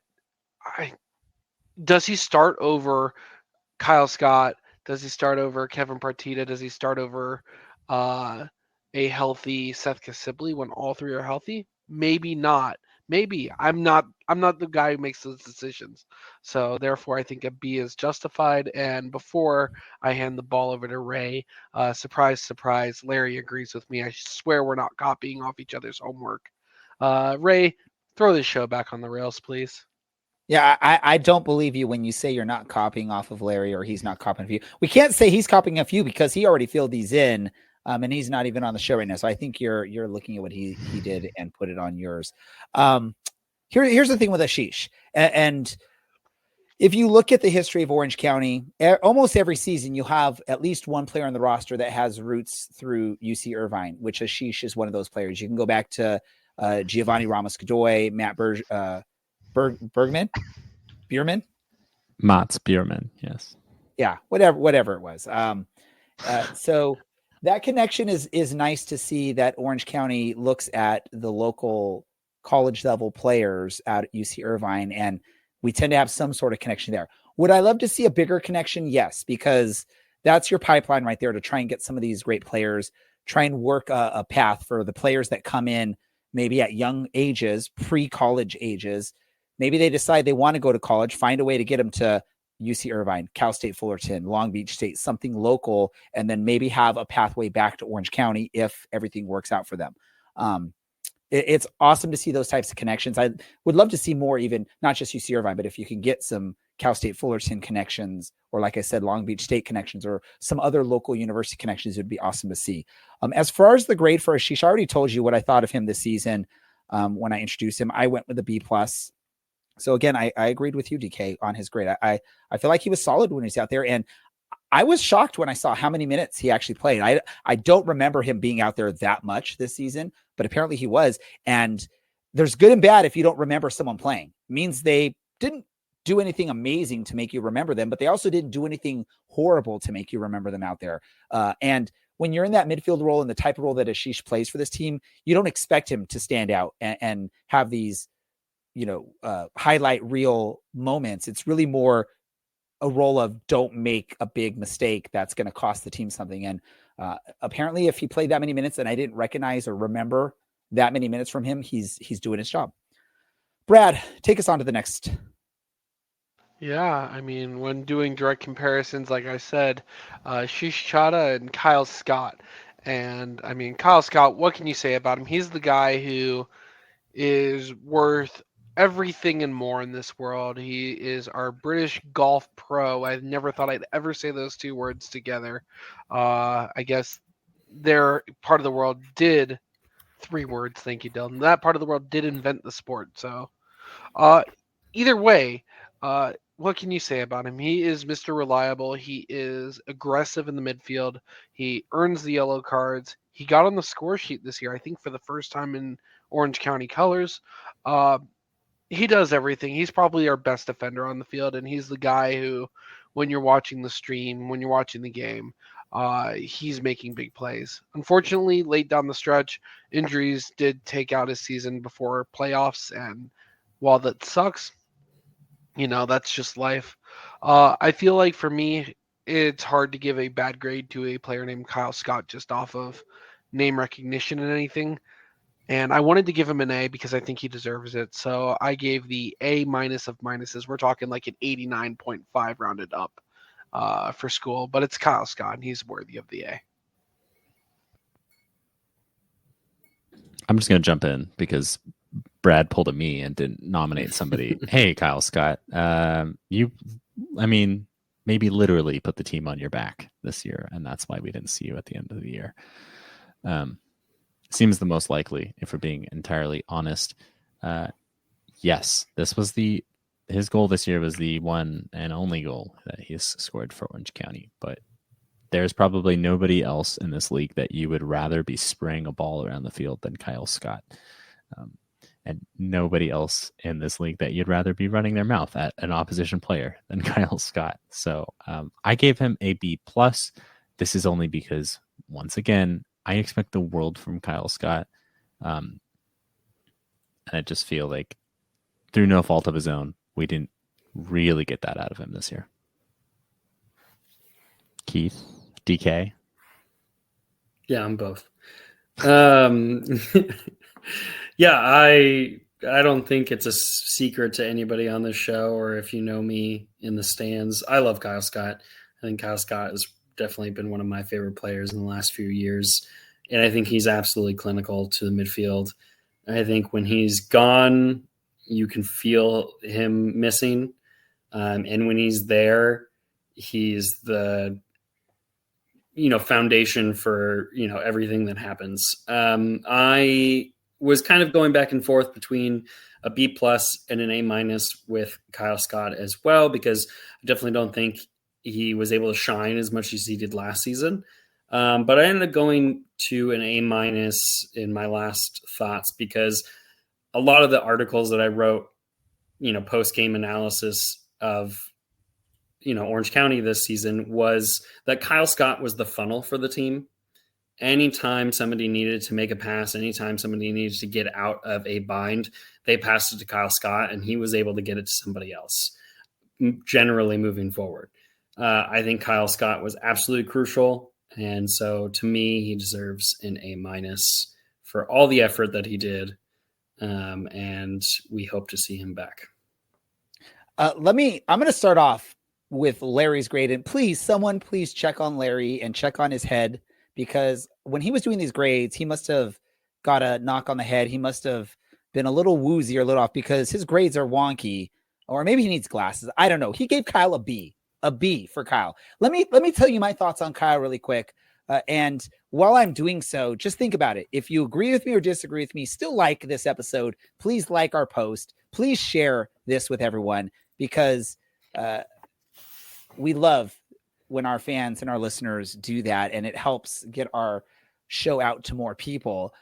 does he start over Kyle Scott? Does he start over Kevin Partita? Does he start over a healthy Seth Sibley when all three are healthy? Maybe not. Maybe. I'm not the guy who makes those decisions. So therefore, I think a B is justified. And before I hand the ball over to Ray, surprise, surprise, Larry agrees with me. I swear we're not copying off each other's homework. Ray, throw this show back on the rails, please. Yeah, I don't believe you when you say you're not copying off of Larry or he's not copying off you. We can't say he's copying off you because he already filled these in. And he's not even on the show right now. So I think you're looking at what he did and put it on yours. Here's the thing with Ashish. And if you look at the history of Orange County, almost every season you have at least one player on the roster that has roots through UC Irvine, which Ashish is one of those players. You can go back to Giovanni Ramos-Godoy, Matt Bierman? Mats Bierman, yes. Yeah, whatever it was. So that connection is nice to see that Orange County looks at the local college level players out at UC Irvine, and we tend to have some sort of connection there. Would I love to see a bigger connection? Yes, because that's your pipeline right there to try and get some of these great players, try and work a path for the players that come in maybe at young ages, pre-college ages. Maybe they decide they want to go to college, find a way to get them to UC Irvine, Cal State Fullerton, Long Beach State, something local, and then maybe have a pathway back to Orange County if everything works out for them. It's awesome to see those types of connections. I would love to see more, even not just UC Irvine, but if you can get some Cal State Fullerton connections, or like I said, Long Beach State connections, or some other local university connections, it would be awesome to see. As far as the grade for Ashish, I already told you what I thought of him this season. When I introduced him, I went with a B+. So again, I agreed with you, DK, on his grade. I feel like he was solid when he was out there, and I was shocked when I saw how many minutes he actually played. I don't remember him being out there that much this season, but apparently he was. And there's good and bad if you don't remember someone playing. It means they didn't do anything amazing to make you remember them, but they also didn't do anything horrible to make you remember them out there. And when you're in that midfield role and the type of role that Ashish plays for this team, you don't expect him to stand out and have these, highlight reel moments. It's really more a role of don't make a big mistake that's going to cost the team something. And apparently if he played that many minutes and I didn't recognize or remember that many minutes from him, he's doing his job. Brad, take us on to the next. Yeah, I mean, when doing direct comparisons, like I said, Ashish Chadha and Kyle Scott. And I mean, Kyle Scott, what can you say about him? He's the guy who is worth everything and more in this world. He is our British golf pro. I never thought I'd ever say those two words together. I guess their part of the world did, 3 words, thank you, Dylan. That part of the world did invent the sport. So either way, what can you say about him? He is Mr. Reliable. He is aggressive in the midfield. He earns the yellow cards. He got on the score sheet this year, I think for the first time in Orange County colors. He does everything. He's probably our best defender on the field, and he's the guy who, when you're watching the stream, when you're watching the game, he's making big plays. Unfortunately, late down the stretch, injuries did take out his season before playoffs, and while that sucks, that's just life. I feel like for me, it's hard to give a bad grade to a player named Kyle Scott just off of name recognition and anything. And I wanted to give him an A because I think he deserves it. So I gave the A- of minuses. We're talking like an 89.5 rounded up for school. But it's Kyle Scott, and he's worthy of the A. I'm just going to jump in because Brad pulled at me and didn't nominate somebody. Hey, Kyle Scott, maybe literally put the team on your back this year, and that's why we didn't see you at the end of the year. Seems the most likely, if we're being entirely honest. Yes, this was his goal this year was the one and only goal that he's scored for Orange County, but there's probably nobody else in this league that you would rather be spraying a ball around the field than Kyle Scott. And nobody else in this league that you'd rather be running their mouth at an opposition player than Kyle Scott. So I gave him a B+. This is only because, once again, I expect the world from Kyle Scott. And I just feel like through no fault of his own, we didn't really get that out of him this year. Keith, DK? Yeah, I'm both. Yeah, I don't think it's a secret to anybody on this show, or if you know me in the stands, I love Kyle Scott. I think Kyle Scott has definitely been one of my favorite players in the last few years, and I think he's absolutely clinical to the midfield. I think when he's gone, you can feel him missing, and when he's there, he's the foundation for everything that happens. I was kind of going back and forth between a B+ and an A- with Kyle Scott as well, because I definitely don't think he was able to shine as much as he did last season. But I ended up going to an A- in my last thoughts, because a lot of the articles that I wrote, post-game analysis of, Orange County this season, was that Kyle Scott was the funnel for the team. Anytime somebody needed to make a pass, anytime somebody needed to get out of a bind, they passed it to Kyle Scott, and he was able to get it to somebody else, generally moving forward. I think Kyle Scott was absolutely crucial, and so to me, he deserves an A- for all the effort that he did, and we hope to see him back. I'm going to start off with Larry's grade, and someone please check on Larry and check on his head, because when he was doing these grades, he must have got a knock on the head. He must have been a little woozy or a little off, because his grades are wonky, or maybe he needs glasses. I don't know. He gave Kyle a B for Kyle. Let me tell you my thoughts on Kyle really quick. And while I'm doing so, just think about it. If you agree with me or disagree with me, still like this episode. Please like our post. Please share this with everyone, because we love when our fans and our listeners do that, and it helps get our show out to more people.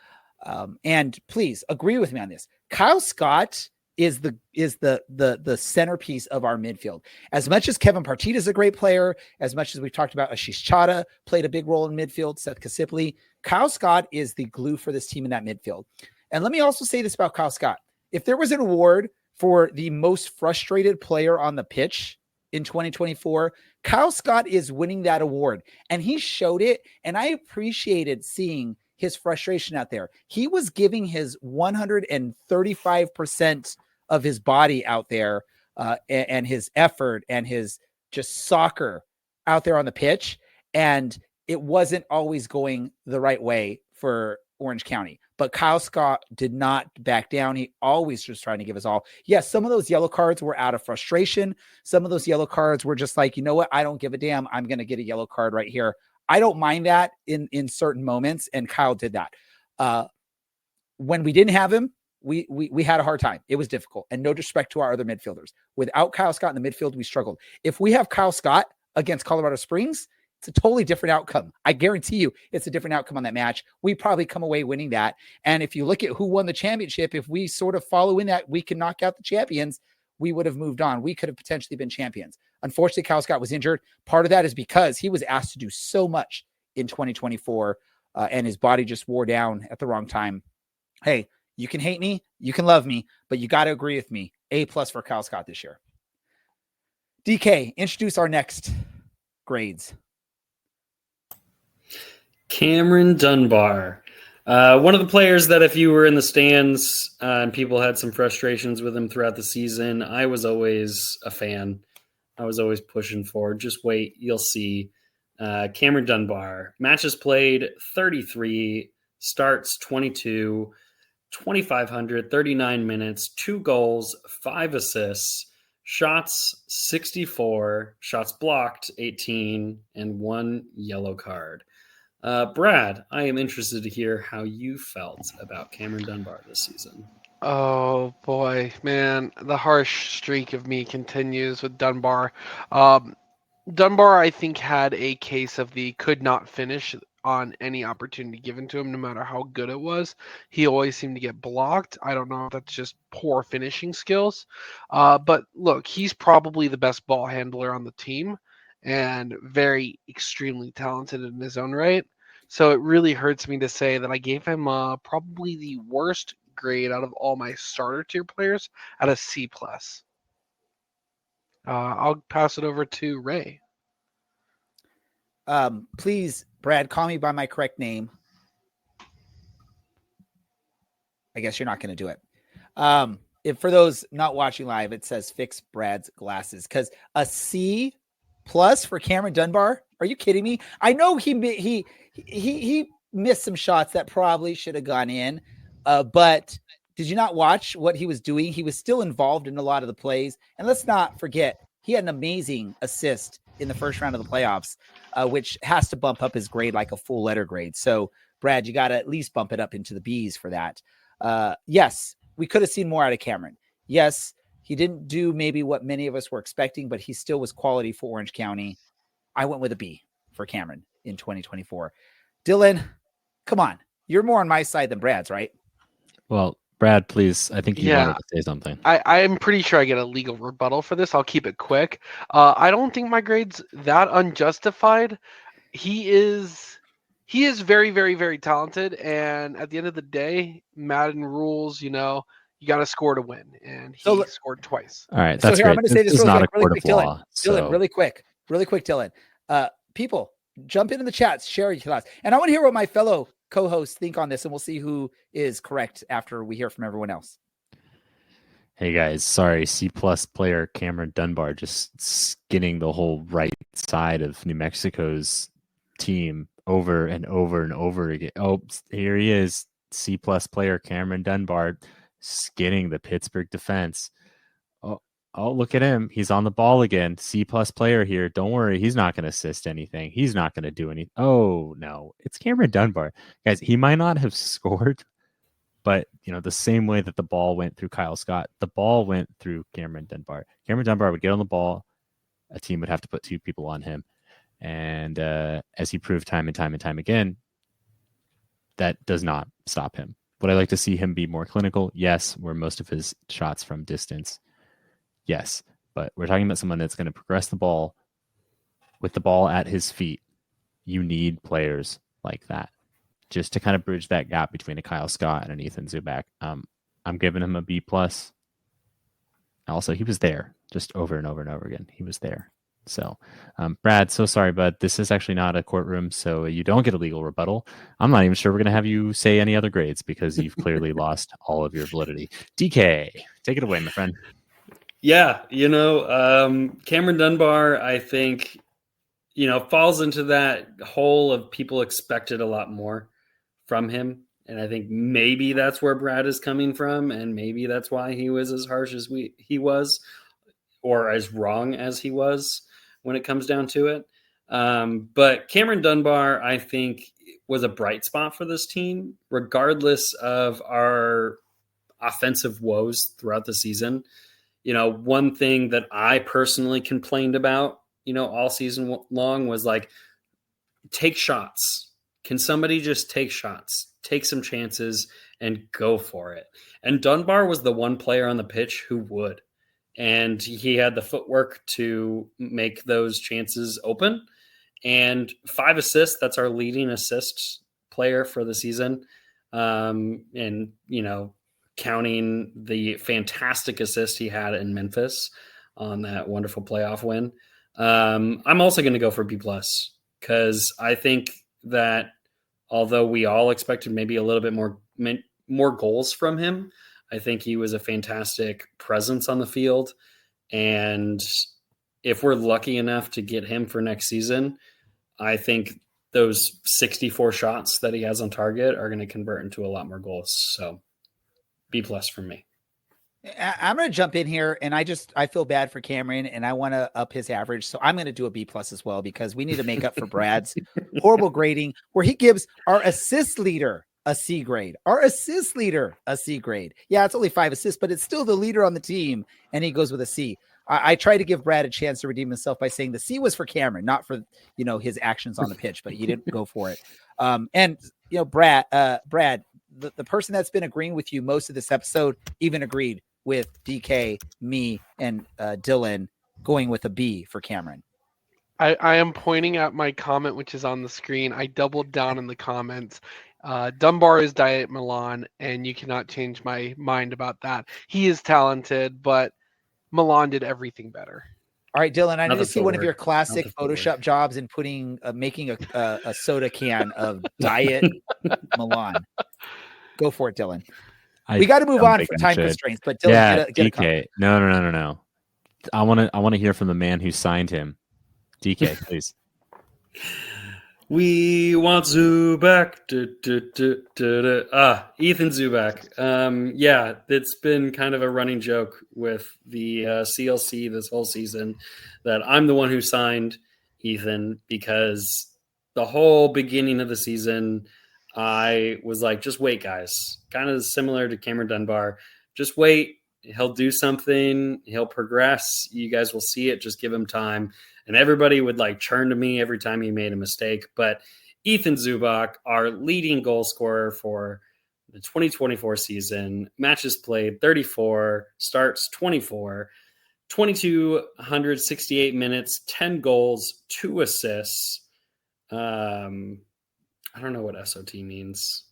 And please agree with me on this. Kyle Scott is the centerpiece of our midfield. As much as Kevin Partita is a great player, as much as we've talked about Ashish Chadha played a big role in midfield, Seth Kasipli, Kyle Scott is the glue for this team in that midfield. And let me also say this about Kyle Scott. If there was an award for the most frustrated player on the pitch in 2024, Kyle Scott is winning that award. And he showed it. And I appreciated seeing his frustration out there. He was giving his 135% of his body out there, and his effort and his just soccer out there on the pitch. And it wasn't always going the right way for Orange County, but Kyle Scott did not back down. He always was trying to give his all. Yes, some of those yellow cards were out of frustration. Some of those yellow cards were just like, you know what? I don't give a damn. I'm going to get a yellow card right here. I don't mind that in certain moments. And Kyle did that. When we didn't have him, we had a hard time. It was difficult, and no disrespect to our other midfielders. Without Kyle Scott in the midfield, we struggled. If we have Kyle Scott against Colorado Springs, it's a totally different outcome. I guarantee you it's a different outcome on that match. We probably come away winning that. And if you look at who won the championship, if we sort of follow in that we can knock out the champions, we would have moved on. We could have potentially been champions. Unfortunately, Kyle Scott was injured. Part of that is because he was asked to do so much in 2024, and his body just wore down at the wrong time. Hey, you can hate me, you can love me, but you got to agree with me. A+ for Kyle Scott this year. DK, introduce our next grades. Cameron Dunbar. One of the players that if you were in the stands and people had some frustrations with him throughout the season, I was always a fan. I was always pushing forward. Just wait, you'll see. Cameron Dunbar. Matches played 33, starts 22, 2,500, 39 minutes, 2 goals, 5 assists, shots 64, shots blocked 18, and 1 yellow card. Brad, I am interested to hear how you felt about Cameron Dunbar this season. Oh boy, man, the harsh streak of me continues with Dunbar. Dunbar, I think, had a case of the could not finish on any opportunity given to him, no matter how good it was. He always seemed to get blocked. I don't know if that's just poor finishing skills. But look, he's probably the best ball handler on the team and very extremely talented in his own right. So it really hurts me to say that I gave him probably the worst grade out of all my starter tier players at a C+. I'll pass it over to Ray. Please, Brad, call me by my correct name. I guess you're not going to do it. If for those not watching live, it says fix Brad's glasses, because a C+ for Cameron Dunbar. Are you kidding me? I know he missed some shots that probably should have gone in, but did you not watch what he was doing? He was still involved in a lot of the plays. And let's not forget, he had an amazing assist in the first round of the playoffs, which has to bump up his grade like a full letter grade. So, Brad, you got to at least bump it up into the B's for that. Yes, we could have seen more out of Cameron. Yes, he didn't do maybe what many of us were expecting, but he still was quality for Orange County. I went with a B for Cameron in 2024. Dylan, come on. You're more on my side than Brad's, right? Well, Brad, please. I think you wanted to say something. I'm pretty sure I get a legal rebuttal for this. I'll keep it quick. I don't think my grade's that unjustified. He is very, very, very talented. And at the end of the day, Madden rules, you got to score to win. And he scored twice. All right. That's so here, great. I'm going to say this really quick, Dylan. Dylan, really quick, Dylan. People, jump into the chats, share your thoughts. And I want to hear what my fellow co-hosts think on this, and we'll see who is correct after we hear from everyone else. Hey guys, sorry, C+ player Cameron Dunbar just skinning the whole right side of New Mexico's team over and over and over again. Oh, here he is, C+ player Cameron Dunbar skinning the Pittsburgh defense. Oh, look at him. He's on the ball again. C+ player here. Don't worry. He's not going to assist anything. He's not going to do anything. Oh, no. It's Cameron Dunbar. Guys, he might not have scored, but, the same way that the ball went through Kyle Scott, the ball went through Cameron Dunbar. Cameron Dunbar would get on the ball. A team would have to put 2 people on him. And as he proved time and time and time again, that does not stop him. Would I like to see him be more clinical? Yes. Were most of his shots from distance? Yes. But we're talking about someone that's going to progress the ball with the ball at his feet. You need players like that just to kind of bridge that gap between a Kyle Scott and an Ethan Zubak. I'm giving him a B+. Also, he was there just over and over and over again. He was there. So, Brad, so sorry, but this is actually not a courtroom, so you don't get a legal rebuttal. I'm not even sure we're going to have you say any other grades because you've clearly lost all of your validity. DK, take it away, my friend. Yeah, Cameron Dunbar, I think, falls into that hole of people expected a lot more from him. And I think maybe that's where Brad is coming from. And maybe that's why he was as harsh as he was, or as wrong as he was when it comes down to it. But Cameron Dunbar, I think, was a bright spot for this team, regardless of our offensive woes throughout the season. One thing that I personally complained about, all season long was like, take shots. Can somebody just take shots, take some chances and go for it? And Dunbar was the one player on the pitch who would. And he had the footwork to make those chances open. And 5 assists, that's our leading assist player for the season. And, counting the fantastic assist he had in Memphis on that wonderful playoff win. I'm also going to go for B+, because I think that although we all expected maybe a little bit more goals from him, I think he was a fantastic presence on the field. And if we're lucky enough to get him for next season, I think those 64 shots that he has on target are going to convert into a lot more goals. So B+ from me. I'm going to jump in here, and I feel bad for Cameron, and I want to up his average. So I'm going to do a B+ as well, because we need to make up for Brad's horrible grading, where he gives our assist leader a C grade. Our assist leader a C grade. Yeah, it's only 5 assists, but it's still the leader on the team, and he goes with a C. I try to give Brad a chance to redeem himself by saying the C was for Cameron, not for his actions on the pitch, but he didn't go for it. Brad, the person that's been agreeing with you most of this episode even agreed with DK, me, and Dylan going with a B for Cameron. I am pointing at my comment, which is on the screen. I doubled down in the comments. Dunbar is Diet Milan, and you cannot change my mind about that. He is talented, but Milan did everything better. All right, Dylan, I need to see one of your classic Photoshop jobs and making a soda can of Diet Milan. Go for it, Dylan. We got to move on for time constraints, but Dylan, get a DK. No. I want to hear from the man who signed him. DK, please. We want Zubak. Ethan Zubak. Yeah, it's been kind of a running joke with the CLC this whole season that I'm the one who signed Ethan, because the whole beginning of the season, I was like, just wait, guys. Kind of similar to Cameron Dunbar. Just wait. He'll do something. He'll progress. You guys will see it. Just give him time. And everybody would churn to me every time he made a mistake. But Ethan Zubak, our leading goal scorer for the 2024 season, matches played 34, starts 24, 2,268 minutes, 10 goals, 2 assists. I don't know what SOT means,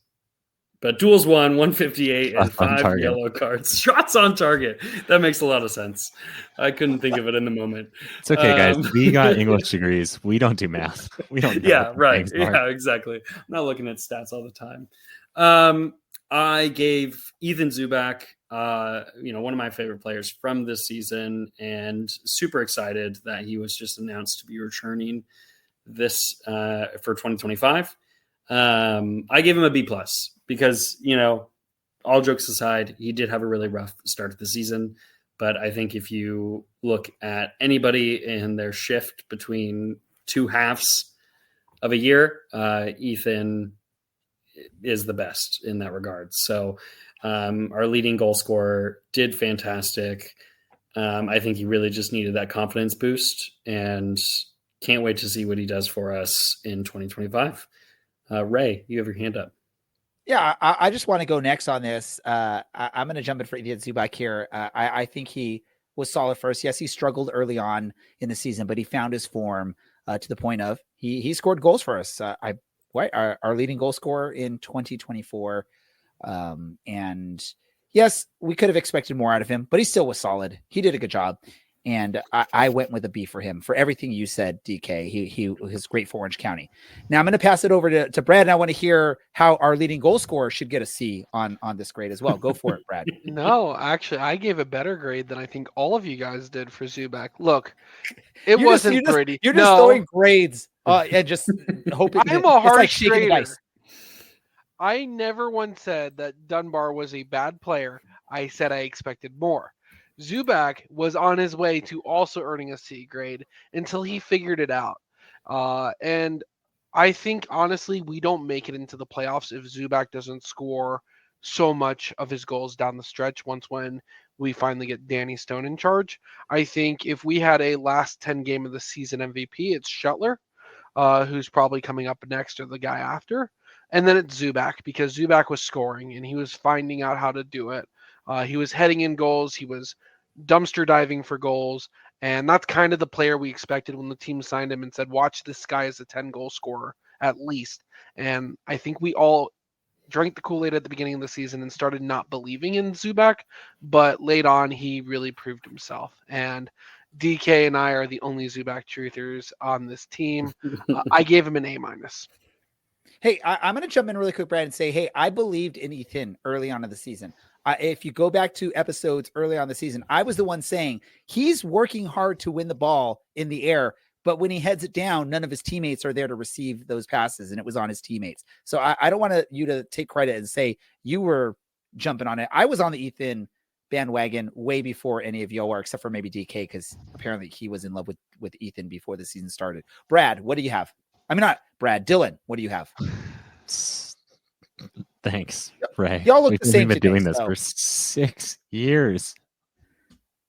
but duels won, 158, and 5 yellow cards. Shots on target. That makes a lot of sense. I couldn't think of it in the moment. It's okay, guys. We got English degrees. We don't do math. We don't know. Yeah, right. Yeah, exactly. I'm not looking at stats all the time. I gave Ethan Zubak, one of my favorite players from this season, and super excited that he was just announced to be returning this for 2025. I gave him a B+ because, all jokes aside, he did have a really rough start of the season. But I think if you look at anybody in their shift between 2 halves of a year, Ethan is the best in that regard. So our leading goal scorer did fantastic. I think he really just needed that confidence boost, and can't wait to see what he does for us in 2025. Ray, you have your hand up. Yeah, I just want to go next on this. I'm going to jump in for Ethan Zubak here. I think he was solid first. Yes, he struggled early on in the season, but he found his form to the point of he scored goals for us. Our leading goal scorer in 2024. And yes, we could have expected more out of him, but he still was solid. He did a good job. And I went with a B for him for everything you said, DK. He was great for Orange County. Now I'm going to pass it over to Brad, and I want to hear how our leading goal scorer should get a C on this grade as well. Go for it, Brad. No, actually, I gave a better grade than I think all of you guys did for Zubak. Look, it You're wasn't just, pretty. You're just throwing grades and just hoping. I'm that, a it's like harsh shaking the grader. dice. I never once said that Dunbar was a bad player. I said I expected more. Zubak was on his way to also earning a C grade until he figured it out. And I think, honestly, we don't make it into the playoffs if Zubak doesn't score so much of his goals down the stretch when we finally get Danny Stone in charge. I think if we had a last 10 game of the season MVP, it's Shuttler, who's probably coming up next, or the guy after. And then it's Zubak, because Zubak was scoring and he was finding out how to do it. He was heading in goals. He was dumpster diving for goals. And that's kind of the player we expected when the team signed him and said, watch this guy as a 10-goal scorer at least. And I think we all drank the Kool-Aid at the beginning of the season and started not believing in Zubak. But late on, he really proved himself. And DK and I are the only Zubak truthers on this team. I gave him an A-. Hey, I'm going to jump in really quick, Brad, and say, hey, I believed in Ethan early on in the season. If you go back to episodes early on in the season, I was the one saying he's working hard to win the ball in the air, but when he heads it down, none of his teammates are there to receive those passes, and it was on his teammates. So I don't want you to take credit and say you were jumping on it. I was on the Ethan bandwagon way before any of y'all were, except for maybe DK, because apparently he was in love with Ethan before the season started. Brad, what do you have? I mean, not Brad, Dylan, what do you have? Thanks, Ray. Y'all look We've the same been today, doing this so. for 6 years.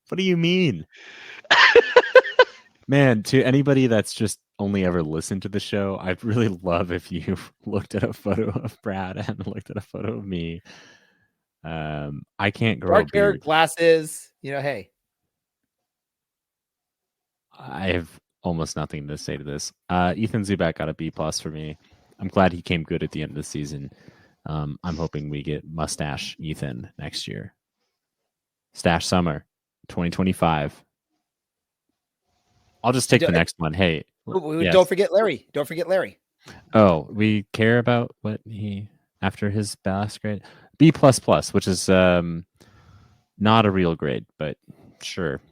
What do you mean? Man, to anybody that's just only ever listened to the show, I'd really love if you looked at a photo of Brad and looked at a photo of me. I can't grow Dark hair, glasses, hey. I have almost nothing to say to this. Ethan Zubak got a B+ for me. I'm glad he came good at the end of the season. I'm hoping we get mustache Ethan next year. Stash summer 2025. I'll just take the next one. Hey, yes. Don't forget Larry. Don't forget Larry. Oh, we care about what he after his last grade. B++, which is not a real grade, but sure.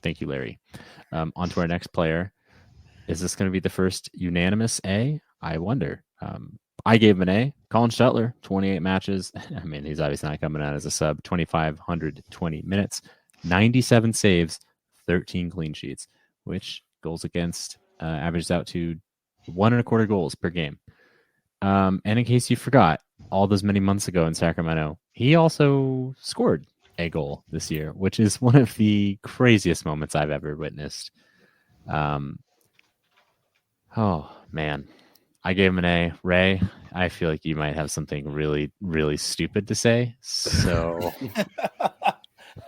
Thank you, Larry. On to our next player. Is this going to be the first unanimous A? I wonder. I gave him an A. Colin Shuttler, 28 matches. I mean, he's obviously not coming out as a sub. 2,520 minutes, 97 saves, 13 clean sheets, which goals against averages out to 1.25 goals per game. And in case you forgot, all those many months ago in Sacramento, he also scored a goal this year, which is one of the craziest moments I've ever witnessed. Oh man, I gave him an A. Ray, I feel like you might have something really, really stupid to say. So,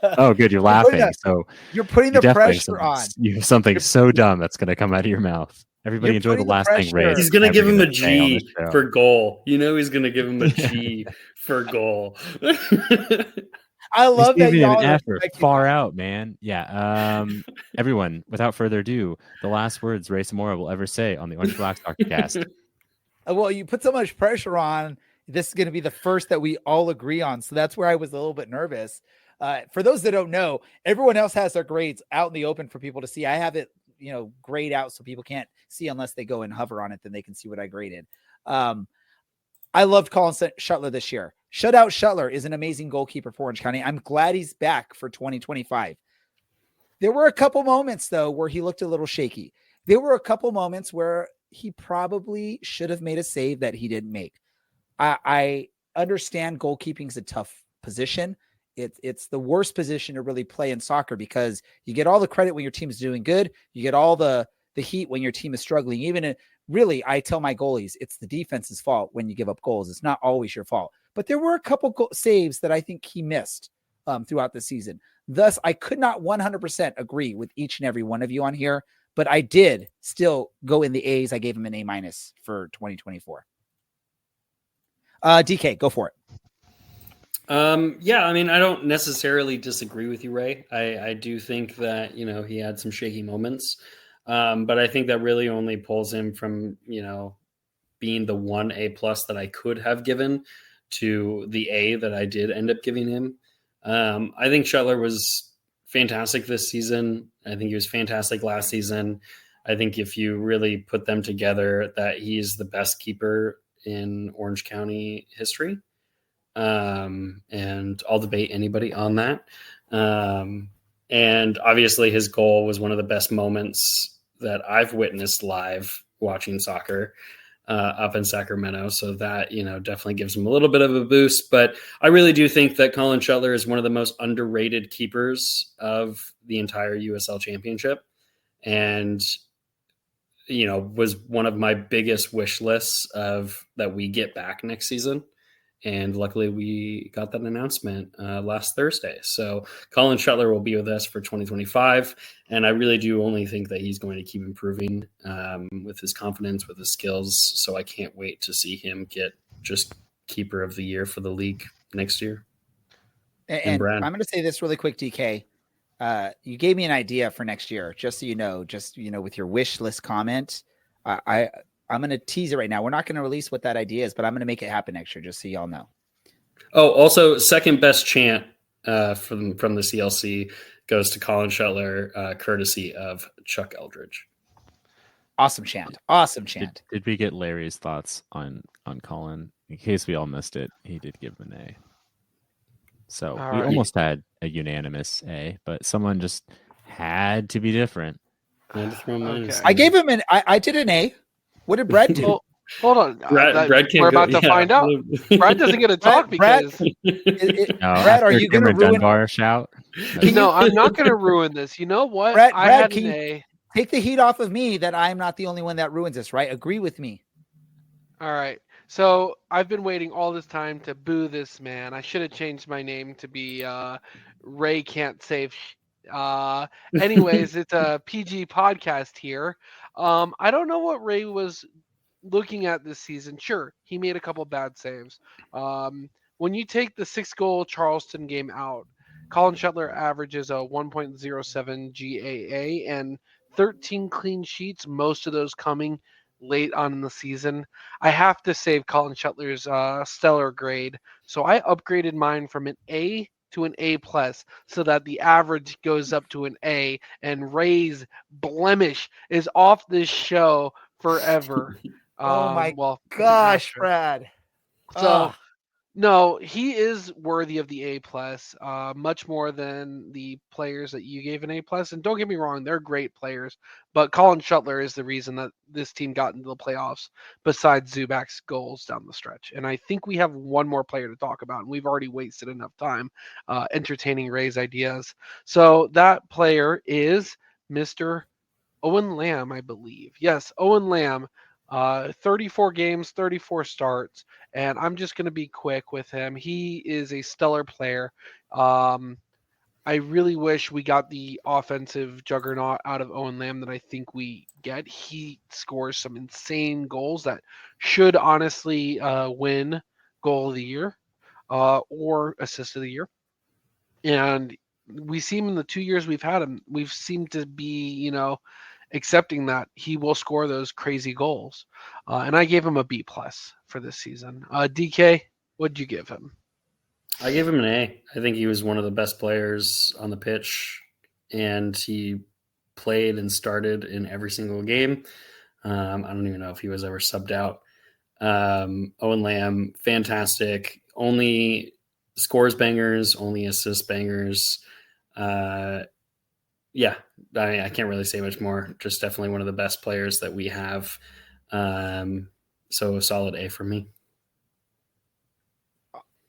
oh, good, you're laughing. So you're putting the pressure on. You have something so dumb that's going to come out of your mouth. Everybody enjoy the last thing, Ray. He's going to give him a G for goal. He's going to give him a G for goal. I love that y'all an effort far out, man. Yeah. Everyone, without further ado, the last words Ray Samora will ever say on the Orange Black Soccer Cast. Well, you put so much pressure on. This is going to be the first that we all agree on, so that's where I was a little bit nervous. For those that don't know, everyone else has their grades out in the open for people to see. I have it, grayed out so people can't see unless they go and hover on it. Then they can see what I graded. I loved Colin Shuttler this year. Shutout Shuttler is an amazing goalkeeper for Orange County. I'm glad he's back for 2025. There were a couple moments, though, where he looked a little shaky. There were a couple moments where he probably should have made a save that he didn't make. I understand goalkeeping is a tough position. It's the worst position to really play in soccer because you get all the credit when your team is doing good. You get all the the heat when your team is struggling. Really, I tell my goalies, it's the defense's fault when you give up goals. It's not always your fault. But there were a couple saves that I think he missed throughout the season. Thus, I could not 100% agree with each and every one of you on here, but I did still go in the A's. I gave him an A- for 2024. DK, go for it. Yeah, I mean, I don't necessarily disagree with you, Ray. I do think that, he had some shaky moments. But I think that really only pulls him from, being the 1 A+ that I could have given to the A that I did end up giving him. I think Shuttler was fantastic this season. I think he was fantastic last season. I think if you really put them together, that he's the best keeper in Orange County history. And I'll debate anybody on that. And obviously his goal was one of the best moments that I've witnessed live watching soccer up in Sacramento. So that, definitely gives him a little bit of a boost. But I really do think that Colin Shuttler is one of the most underrated keepers of the entire USL Championship. And, was one of my biggest wish lists of that we get back next season. And luckily we got that announcement last Thursday. So Colin Shuttler will be with us for 2025. And I really do only think that he's going to keep improving with his confidence, with his skills. So I can't wait to see him get just keeper of the year for the league next year. And I'm going to say this really quick, DK. You gave me an idea for next year, just so you know, with your wish list comment. I'm going to tease it right now. We're not going to release what that idea is, but I'm going to make it happen next year, just so y'all know. Oh, also second best chant from the CLC goes to Colin Shuttler, courtesy of Chuck Eldridge. Awesome chant. Awesome chant. Did we get Larry's thoughts on Colin? In case we all missed it, he did give him an A. So we almost had a unanimous A, but someone just had to be different. I had to throw mine. I gave him I did an A. What did Brad do? Well, hold on. Brad we're about to find out. Brad doesn't get to talk because Brad, are you going to ruin our shout? No, I'm not going to ruin this. You know what? Brad, I had an A. Take the heat off of me that I'm not the only one that ruins this, right? Agree with me. All right. So I've been waiting all this time to boo this man. I should have changed my name to be Ray Can't Save. Anyways, it's a PG podcast here. I don't know what Ray was looking at this season. Sure, he made a couple bad saves. When you take the 6-goal Charleston game out, Colin Shuttler averages a 1.07 GAA and 13 clean sheets, most of those coming late on in the season. I have to save Colin Shuttler's stellar grade, so I upgraded mine from an A to an A+ so that the average goes up to an A, and Ray's blemish is off this show forever. Oh my gosh, Brad. So no, he is worthy of the A+, much more than the players that you gave an A+. And don't get me wrong, they're great players, but Colin Shuttler is the reason that this team got into the playoffs besides Zubac's goals down the stretch. And I think we have one more player to talk about, and we've already wasted enough time entertaining Ray's ideas. So that player is Mr. Owen Lamb, I believe. Yes, Owen Lamb. 34 games, 34 starts, and I'm just going to be quick with him. He is a stellar player. I really wish we got the offensive juggernaut out of Owen Lamb that I think we get. He scores some insane goals that should honestly win goal of the year or assist of the year. And we see him in the 2 years we've had him. We've seemed to be, accepting that he will score those crazy goals. And I gave him a B+ for this season. DK, what did you give him? I gave him an A. I think he was one of the best players on the pitch, and he played and started in every single game. I don't even know if he was ever subbed out. Owen Lamb, fantastic. Only scores bangers, only assist bangers. Yeah, I can't really say much more. Just definitely one of the best players that we have. So a solid A for me.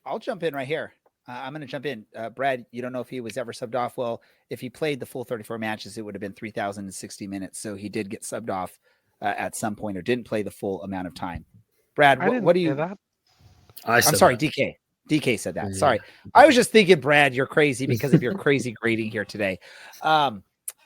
I'll jump in right here. I'm going to jump in. Brad, you don't know if he was ever subbed off. Well, if he played the full 34 matches, it would have been 3,060 minutes. So he did get subbed off at some point or didn't play the full amount of time. Brad, what do you? That? I'm sorry, that. DK. DK said that. Yeah. Sorry. I was just thinking, Brad, you're crazy because of your crazy grading here today.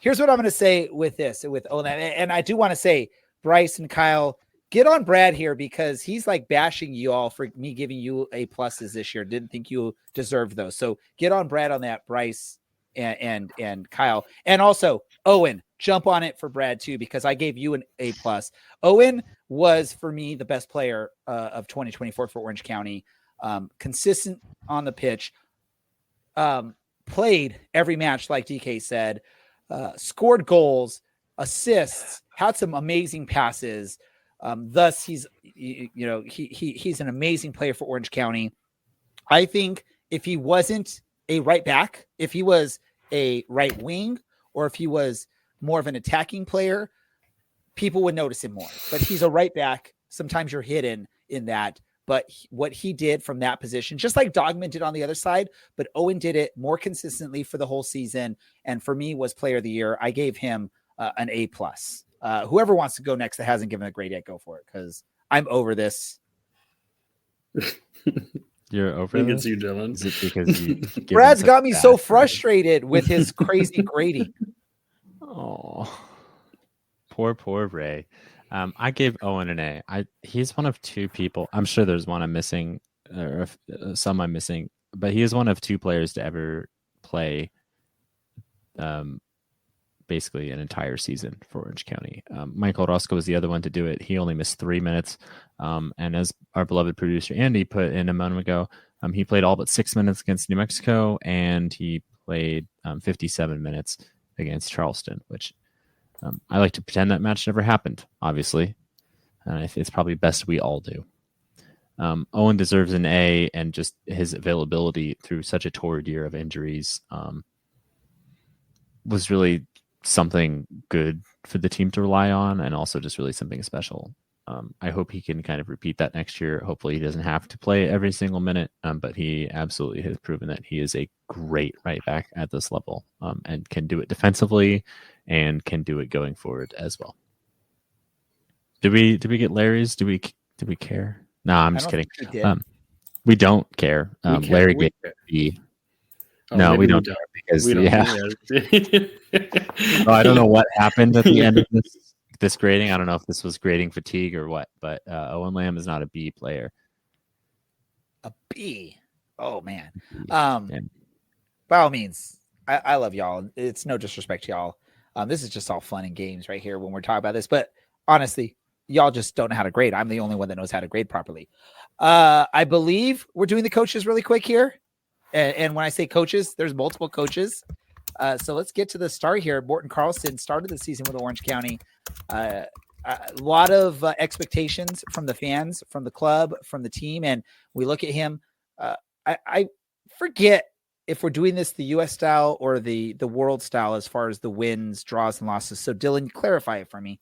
Here's what I'm going to say with this, with Owen. And I do want to say, Bryce and Kyle, get on Brad here because he's like bashing you all for me giving you A pluses this year. Didn't think you deserved those. So get on Brad on that, Bryce and Kyle. And also, Owen, jump on it for Brad too, because I gave you an A plus. Owen was, for me, the best player of 2024 for Orange County. Consistent on the pitch, played every match, like DK said, scored goals, assists, had some amazing passes. Thus, he's an amazing player for Orange County. I think if he wasn't a right back, if he was a right wing, or if he was more of an attacking player, people would notice him more. But he's a right back. Sometimes you're hidden in that. But what he did from that position, just like Dogman did on the other side, but Owen did it more consistently for the whole season. And for me, was player of the year. I gave him an A plus. Whoever wants to go next that hasn't given a grade yet, go for it, because I'm over this. You're over I think this? it's you, Dylan. Is it because you? Brad's got me so frustrated with his crazy grading. Oh, poor Ray. I gave Owen an A. He's one of two people. I'm sure there's one I'm missing, or some I'm missing, but he is one of two players to ever play, basically an entire season for Orange County. Michael Roscoe was the other one to do it. He only missed 3 minutes. And as our beloved producer Andy put in a moment ago, he played all but 6 minutes against New Mexico, and he played 57 minutes against Charleston, which I like to pretend that match never happened, obviously. And it's probably best we all do. Owen deserves an A, and just his availability through such a torrid year of injuries was really something good for the team to rely on, and also just really something special. I hope he can kind of repeat that next year. Hopefully he doesn't have to play every single minute, but he absolutely has proven that he is a great right back at this level, and can do it defensively and can do it going forward as well. Did we get Larry's? Do we care? No, I'm just kidding. We don't care. Larry gave B. No, we don't care because I don't know what happened at the end of this grading. I don't know if this was grading fatigue or what, but Owen Lamb is not a B player. A B. Oh man. By all means, I love y'all. It's no disrespect to y'all. This is just all fun and games right here when we're talking about this. But honestly, y'all just don't know how to grade. I'm the only one that knows how to grade properly. I believe we're doing the coaches really quick here. And when I say coaches, there's multiple coaches. So let's get to the start here. Morton Carlson started the season with Orange County. A lot of expectations from the fans, from the club, from the team. And we look at him. I forget if we're doing this the U.S. style or the world style as far as the wins, draws, and losses. So Dylan, clarify it for me.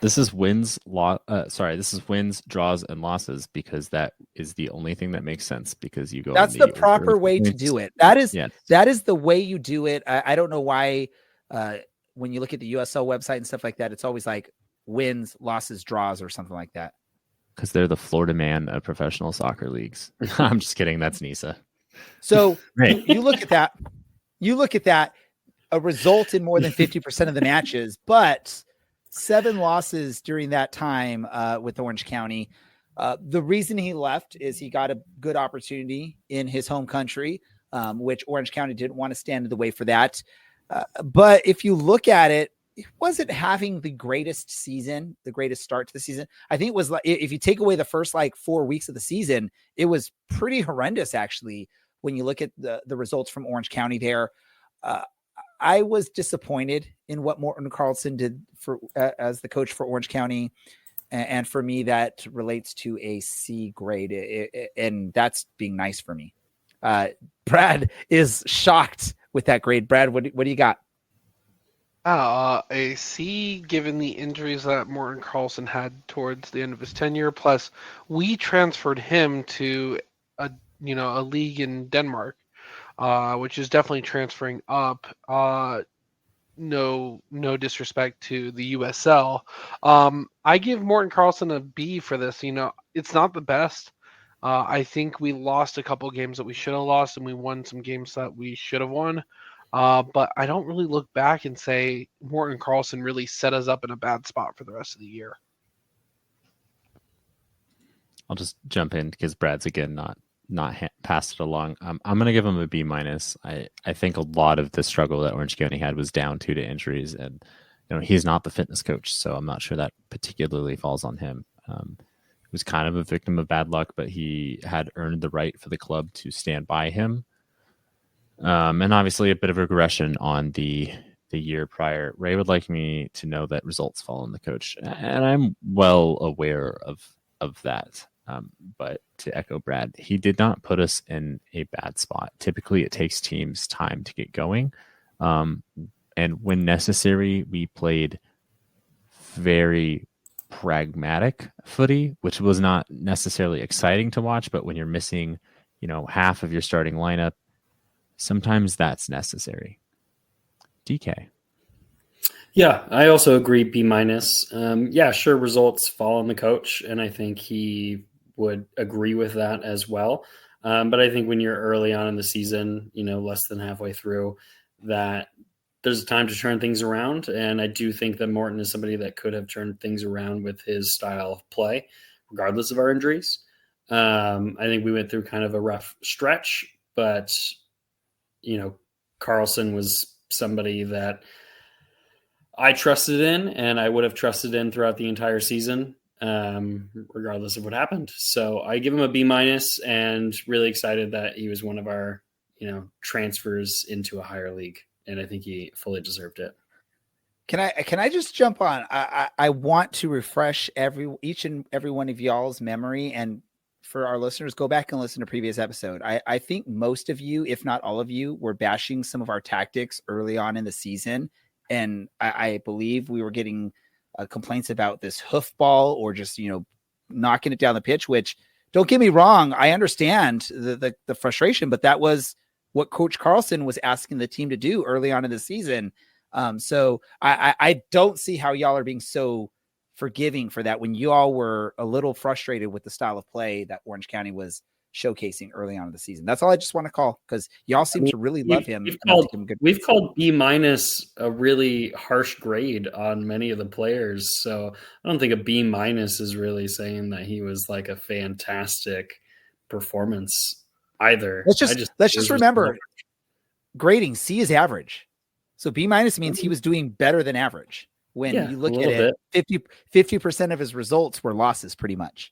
This is wins, this is wins, draws, and losses, because that is the only thing that makes sense, because you go. That's the proper way to do it. That is the way you do it. I don't know why when you look at the USL website and stuff like that, it's always like wins, losses, draws, or something like that. Because they're the Florida man of professional soccer leagues. I'm just kidding. That's NISA. So you look at that, a result in more than 50% of the matches, but 7 losses during that time with Orange County. The reason he left is he got a good opportunity in his home country, which Orange County didn't want to stand in the way for that. But if you look at it, it wasn't having the greatest season, the greatest start to the season. I think it was like, if you take away the first 4 weeks of the season, it was pretty horrendous, actually, when you look at the results from Orange County there. I was disappointed in what Morton Carlson did for as the coach for Orange County. And for me, that relates to a C grade. And that's being nice for me. Brad is shocked with that grade. Brad, what do you got? A C, given the injuries that Morton Carlson had towards the end of his tenure. Plus, we transferred him to a league in Denmark, which is definitely transferring up. No disrespect to the USL. I give Morten Carlson a B for this. It's not the best. I think we lost a couple games that we should have lost, and we won some games that we should have won. But I don't really look back and say Morten Carlson really set us up in a bad spot for the rest of the year. I'll just jump in because Brad's again not passed it along. I'm going to give him a B-. I think a lot of the struggle that Orange County had was down to injuries, and he's not the fitness coach, so I'm not sure that particularly falls on him. He was kind of a victim of bad luck, but he had earned the right for the club to stand by him. And obviously a bit of regression on the year prior. Ray would like me to know that results fall on the coach, and I'm well aware of that. But to echo Brad, he did not put us in a bad spot. Typically, it takes teams time to get going. And when necessary, we played very pragmatic footy, which was not necessarily exciting to watch. But when you're missing, half of your starting lineup, sometimes that's necessary. DK. Yeah, I also agree B-. Yeah, sure, results fall on the coach, and I think he would agree with that as well. But I think when you're early on in the season, less than halfway through, that there's a time to turn things around. And I do think that Morten is somebody that could have turned things around with his style of play, regardless of our injuries. I think we went through kind of a rough stretch, but, Carlson was somebody that I trusted in, and I would have trusted in throughout the entire season, regardless of what happened. So I give him a B-, and really excited that he was one of our, transfers into a higher league. And I think he fully deserved it. Can I just jump on? I want to refresh each and every one of y'all's memory, and for our listeners, go back and listen to previous episode. I think most of you, if not all of you, were bashing some of our tactics early on in the season. And I believe we were getting complaints about this hoofball or just, knocking it down the pitch, which, don't get me wrong, I understand the frustration, but that was what Coach Carlson was asking the team to do early on in the season. So I don't see how y'all are being so forgiving for that when you all were a little frustrated with the style of play that Orange County was showcasing early on in the season. That's all I just want to call, because y'all seem to really love him. We've called B- a really harsh grade on many of the players. So I don't think a B- is really saying that he was like a fantastic performance either. Let's just remember, grading C is average. So B- means he was doing better than average. When you look at it, 50% of his results were losses pretty much.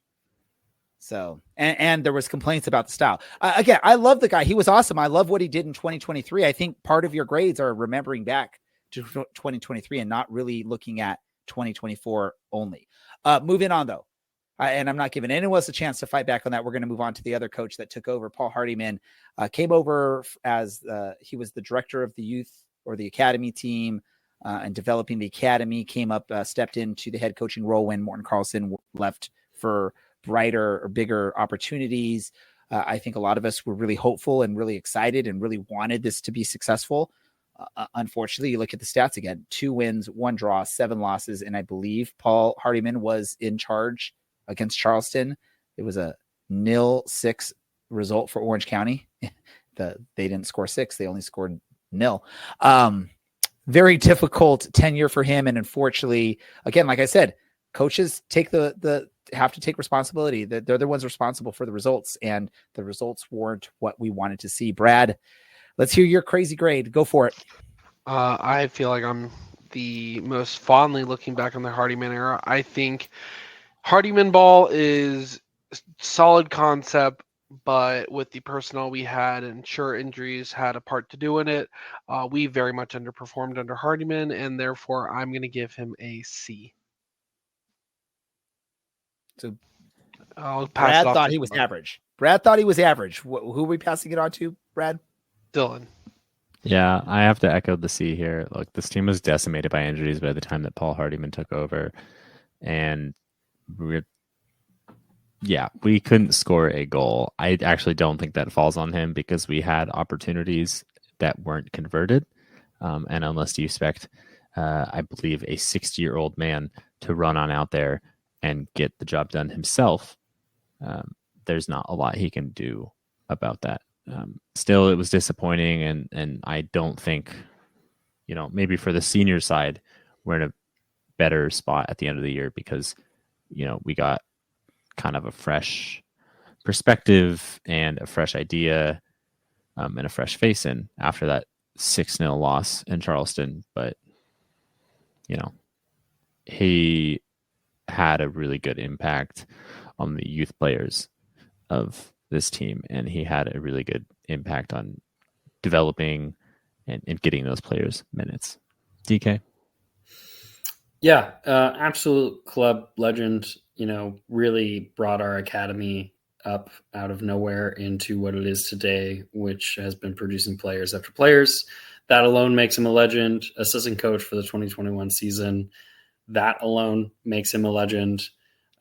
So, and there was complaints about the style. Again, I love the guy. He was awesome. I love what he did in 2023. I think part of your grades are remembering back to 2023 and not really looking at 2024 only. Moving on though. And I'm not giving anyone else a chance to fight back on that. We're going to move on to the other coach that took over. Paul Hardyman came over as he was the director of the youth or the academy team and developing the academy, came up, stepped into the head coaching role when Morten Carlson left for brighter or bigger opportunities. I think a lot of us were really hopeful and really excited and really wanted this to be successful. Unfortunately, you look at the stats again, 2 wins, 1 draw, 7 losses. And I believe Paul Hardyman was in charge against Charleston. It was a 0-6 result for Orange County. They didn't score 6. They only scored 0. Very difficult tenure for him. And unfortunately, again, like I said, coaches have to take responsibility. They're the ones responsible for the results, and the results weren't what we wanted to see. Brad, let's hear your crazy grade. Go for it. I feel like I'm the most fondly looking back on the Hardyman era. I think Hardyman ball is solid concept, but with the personnel we had, and sure, injuries had a part to do in it. We very much underperformed under Hardyman, and therefore I'm going to give him a C. So I'll pass Brad thought he was average. Brad thought he was average. Who are we passing it on to, Brad? Dylan. Yeah, I have to echo the C here. Look, this team was decimated by injuries by the time that Paul Hardyman took over. And Yeah, we couldn't score a goal. I actually don't think that falls on him because we had opportunities that weren't converted. And unless you expect, I believe, a 60-year-old man to run on out there and get the job done himself, there's not a lot he can do about that. Still, it was disappointing, and I don't think, maybe for the senior side, we're in a better spot at the end of the year because, we got kind of a fresh perspective and a fresh idea and a fresh face in after that 6-0 loss in Charleston. But, he had a really good impact on the youth players of this team, and he had a really good impact on developing and getting those players minutes. DK? Yeah, absolute club legend, really brought our academy up out of nowhere into what it is today, which has been producing players after players. That alone makes him a legend. Assistant coach for the 2021 season. That alone makes him a legend.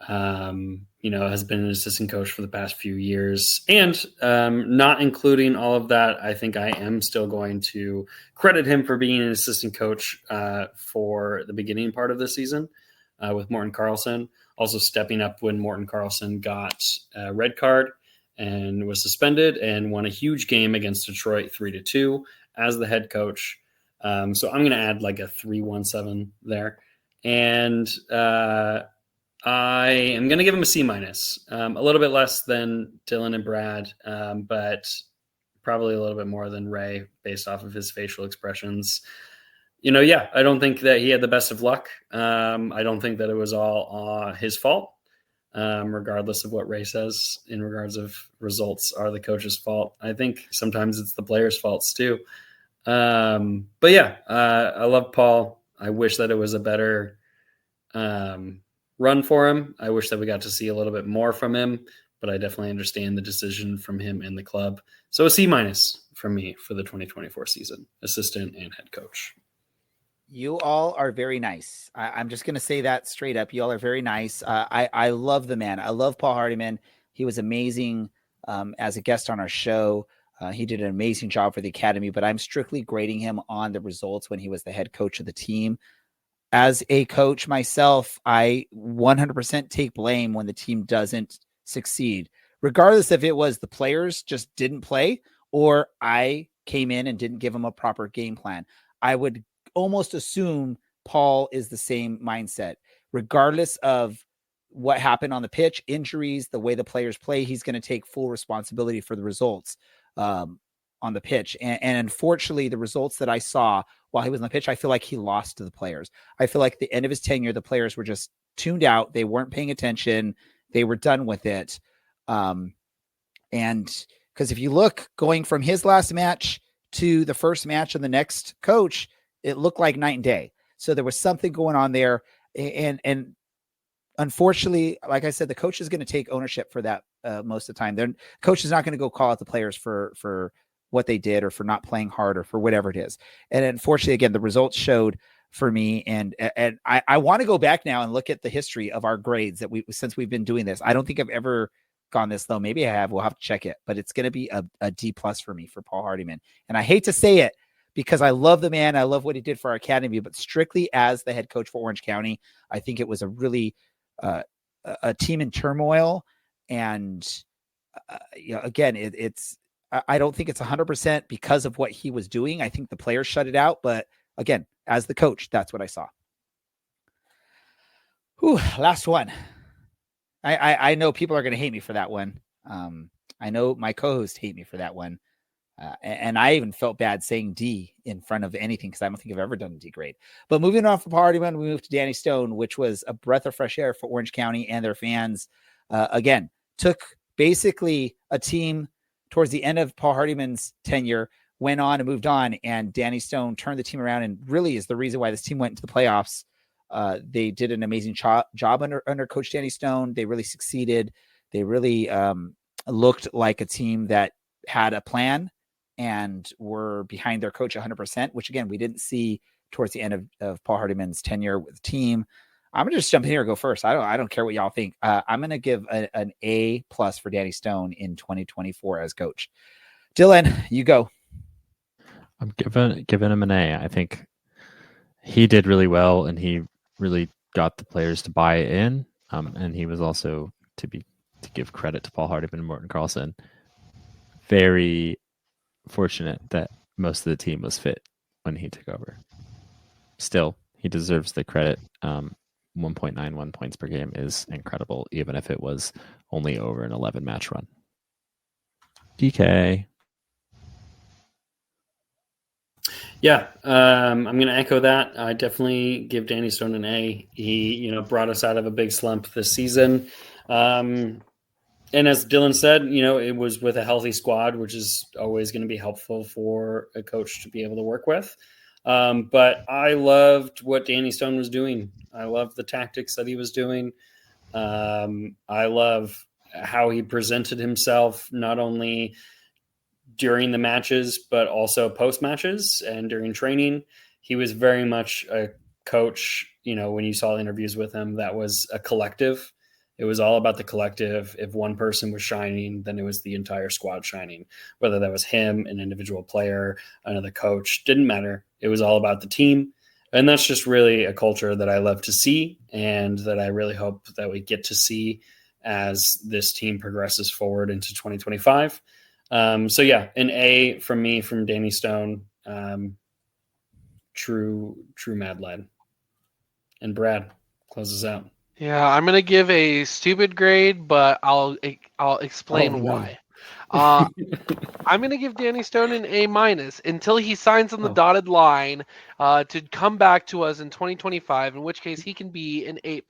Has been an assistant coach for the past few years. And not including all of that, I think I am still going to credit him for being an assistant coach for the beginning part of the season with Morten Carlson. Also stepping up when Morten Carlson got a red card and was suspended and won a huge game against Detroit 3-2 as the head coach. So I'm going to add like a 3-1-7 there. And I am going to give him a C-, a little bit less than Dylan and Brad, but probably a little bit more than Ray based off of his facial expressions. I don't think that he had the best of luck. I don't think that it was all his fault, regardless of what Ray says in regards of results are the coach's fault. I think sometimes it's the players' faults too. But yeah, I love Paul. I wish that it was a better run for him. I wish that we got to see a little bit more from him, but I definitely understand the decision from him and the club. So a C- from me for the 2024 season, assistant and head coach. You all are very nice. I'm just going to say that straight up. You all are very nice. I love the man. I love Paul Hardiman. He was amazing as a guest on our show. He did an amazing job for the academy, but I'm strictly grading him on the results when he was the head coach of the team. As a coach myself, I 100% take blame when the team doesn't succeed, regardless if it was the players just didn't play or I came in and didn't give them a proper game plan. I would almost assume Paul is the same mindset, regardless of what happened on the pitch, injuries, the way the players play. He's going to take full responsibility for the results on the pitch. And unfortunately, the results that I saw while he was on the pitch, I feel like he lost to the players. I feel like at the end of his tenure, the players were just tuned out. They weren't paying attention. They were done with it. And because if you look going from his last match to the first match of the next coach, it looked like night and day. So there was something going on there. And unfortunately, like I said, the coach is going to take ownership for that most of the time. The coach is not going to go call out the players for what they did or for not playing hard or for whatever it is. And unfortunately, again, the results showed for me. And I want to go back now and look at the history of our grades that since we've been doing this. I don't think I've ever gone this low. Maybe I have. We'll have to check it, but it's going to be a D+ for me for Paul Hardiman. And I hate to say it, because I love the man. I love what he did for our academy, but strictly as the head coach for Orange County, I think it was a really a team in turmoil. And again, I don't think it's 100% because of what he was doing. I think the players shut it out. But again, as the coach, that's what I saw. Whew, last one. I know people are going to hate me for that one. I know my co-hosts hate me for that one. And I even felt bad saying D in front of anything because I don't think I've ever done a D grade. But moving on from Paul Hardiman, we moved to Danny Stone, which was a breath of fresh air for Orange County and their fans. Again, took basically a team towards the end of Paul Hardiman's tenure, went on and moved on, and Danny Stone turned the team around and really is the reason why this team went into the playoffs. They did an amazing job under Coach Danny Stone. They really succeeded. They really looked like a team that had a plan and were behind their coach 100%, which again, we didn't see towards the end of Paul Hardiman's tenure with the team. I'm gonna just jump in here and go first. I don't care what y'all think. I'm gonna give an A+ for Danny Stone in 2024 as coach. Dylan, you go. I'm giving him an A. I think he did really well, and he really got the players to buy in. And he was also, to give credit to Paul Hardiman and Morten Carlson, very fortunate that most of the team was fit when he took over. Still, he deserves the credit. 1.91 points per game is incredible, even if it was only over an 11-match run. DK. Yeah, I'm going to echo that. I definitely give Danny Stone an A. He, brought us out of a big slump this season. And as Dylan said, it was with a healthy squad, which is always going to be helpful for a coach to be able to work with. But I loved what Danny Stone was doing. I loved the tactics that he was doing. I love how he presented himself, not only during the matches, but also post matches and during training. He was very much a coach, when you saw interviews with him, that was a collective. It was all about the collective. If one person was shining, then it was the entire squad shining, whether that was him, an individual player, another coach, didn't matter. It was all about the team. And that's just really a culture that I love to see, and that I really hope that we get to see as this team progresses forward into 2025. So yeah, an A from me, from Danny Stone. True Mad Lad. And Brad, close us out. Yeah, I'm gonna give a stupid grade, but I'll explain no. why. I'm gonna give Danny Stone an A- until he signs on the dotted line to come back to us in 2025, in which case he can be an A+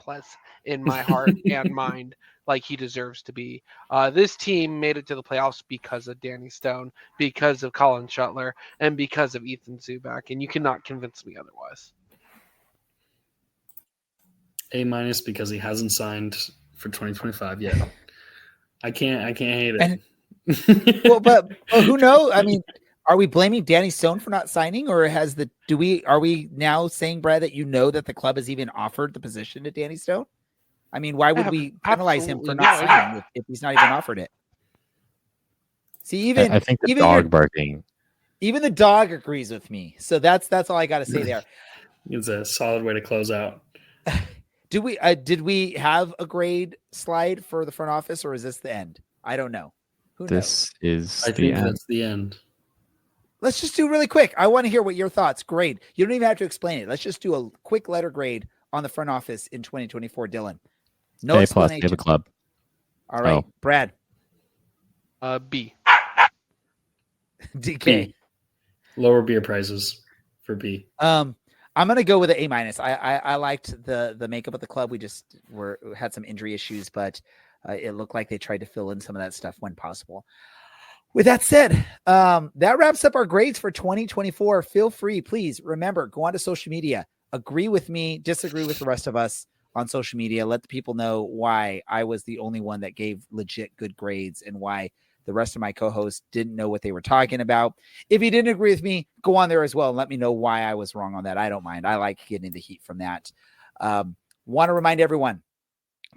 in my heart and mind, like he deserves to be. This team made it to the playoffs because of Danny Stone, because of Colin Shuttler, and because of Ethan Zubak, and you cannot convince me otherwise. A- because he hasn't signed for 2025 yet. I can't hate it. Well, but who knows? I mean, are we blaming Danny Stone for not signing, or are we now saying, Brad, that that the club has even offered the position to Danny Stone? I mean, why would we penalize him for not signing if he's not even offered it? See, I think the dog barking. Even the dog agrees with me. So that's all I got to say there. It's a solid way to close out. Did we have a grade slide for the front office, or is this the end? I don't know. Who knows? I think that's the end. Let's just do really quick. I want to hear what your thoughts. Grade. You don't even have to explain it. Let's just do a quick letter grade on the front office in 2024, Dylan. No A+, explanation. they have a club. All right, Brad. B. DK. B. Lower beer prices for B. I'm gonna go with an A-. I liked the makeup of the club. We just had some injury issues, but it looked like they tried to fill in some of that stuff when possible. With that said, that wraps up our grades for 2024. Feel free, please remember, go onto social media, agree with me, disagree with the rest of us on social media. Let the people know why I was the only one that gave legit good grades and why the rest of my co-hosts didn't know what they were talking about. If you didn't agree with me, go on there as well and let me know why I was wrong on that. I don't mind. I like getting the heat from that. Want to remind everyone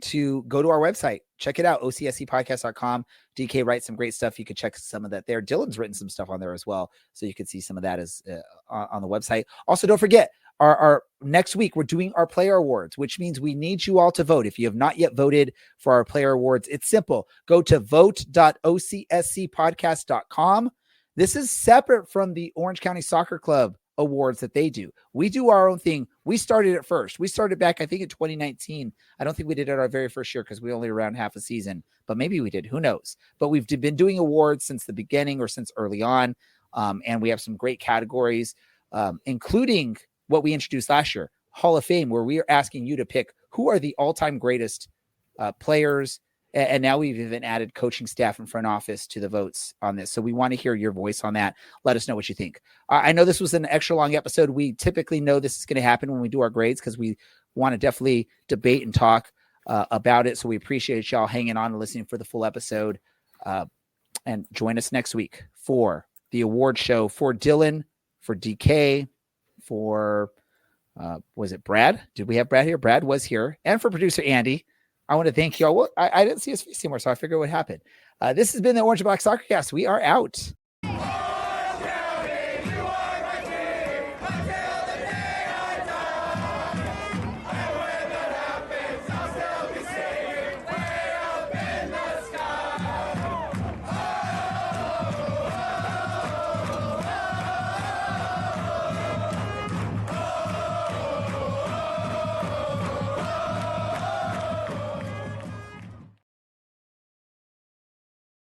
to go to our website, check it out, ocscpodcast.com. DK writes some great stuff. You could check some of that there. Dylan's written some stuff on there as well, so you can see some of that as on the website. Also, don't forget, our next week we're doing our player awards, which means we need you all to vote. If you have not yet voted for our player awards, it's simple. Go to vote.ocscpodcast.com. This is separate from the Orange County Soccer Club awards that they do. We do our own thing. We started it first. We started back, I think, in 2019. I don't think we did it our very first year because we only around half a season, but maybe we did. Who knows? But we've been doing awards since the beginning or since early on. And we have some great categories, including what we introduced last year, Hall of Fame, where we are asking you to pick who are the all-time greatest players. And now we've even added coaching staff and front office to the votes on this. So we want to hear your voice on that. Let us know what you think. I know this was an extra long episode. We typically know this is going to happen when we do our grades because we want to definitely debate and talk about it. So we appreciate y'all hanging on and listening for the full episode. And join us next week for the award show for Dylan, for DK, for Was it Brad? Did we have Brad here? Brad was here. And for producer Andy, I want to thank y'all. Well, I didn't see his face anymore, so I figured what happened. This has been the Orange and Black Soccer Cast. We are out.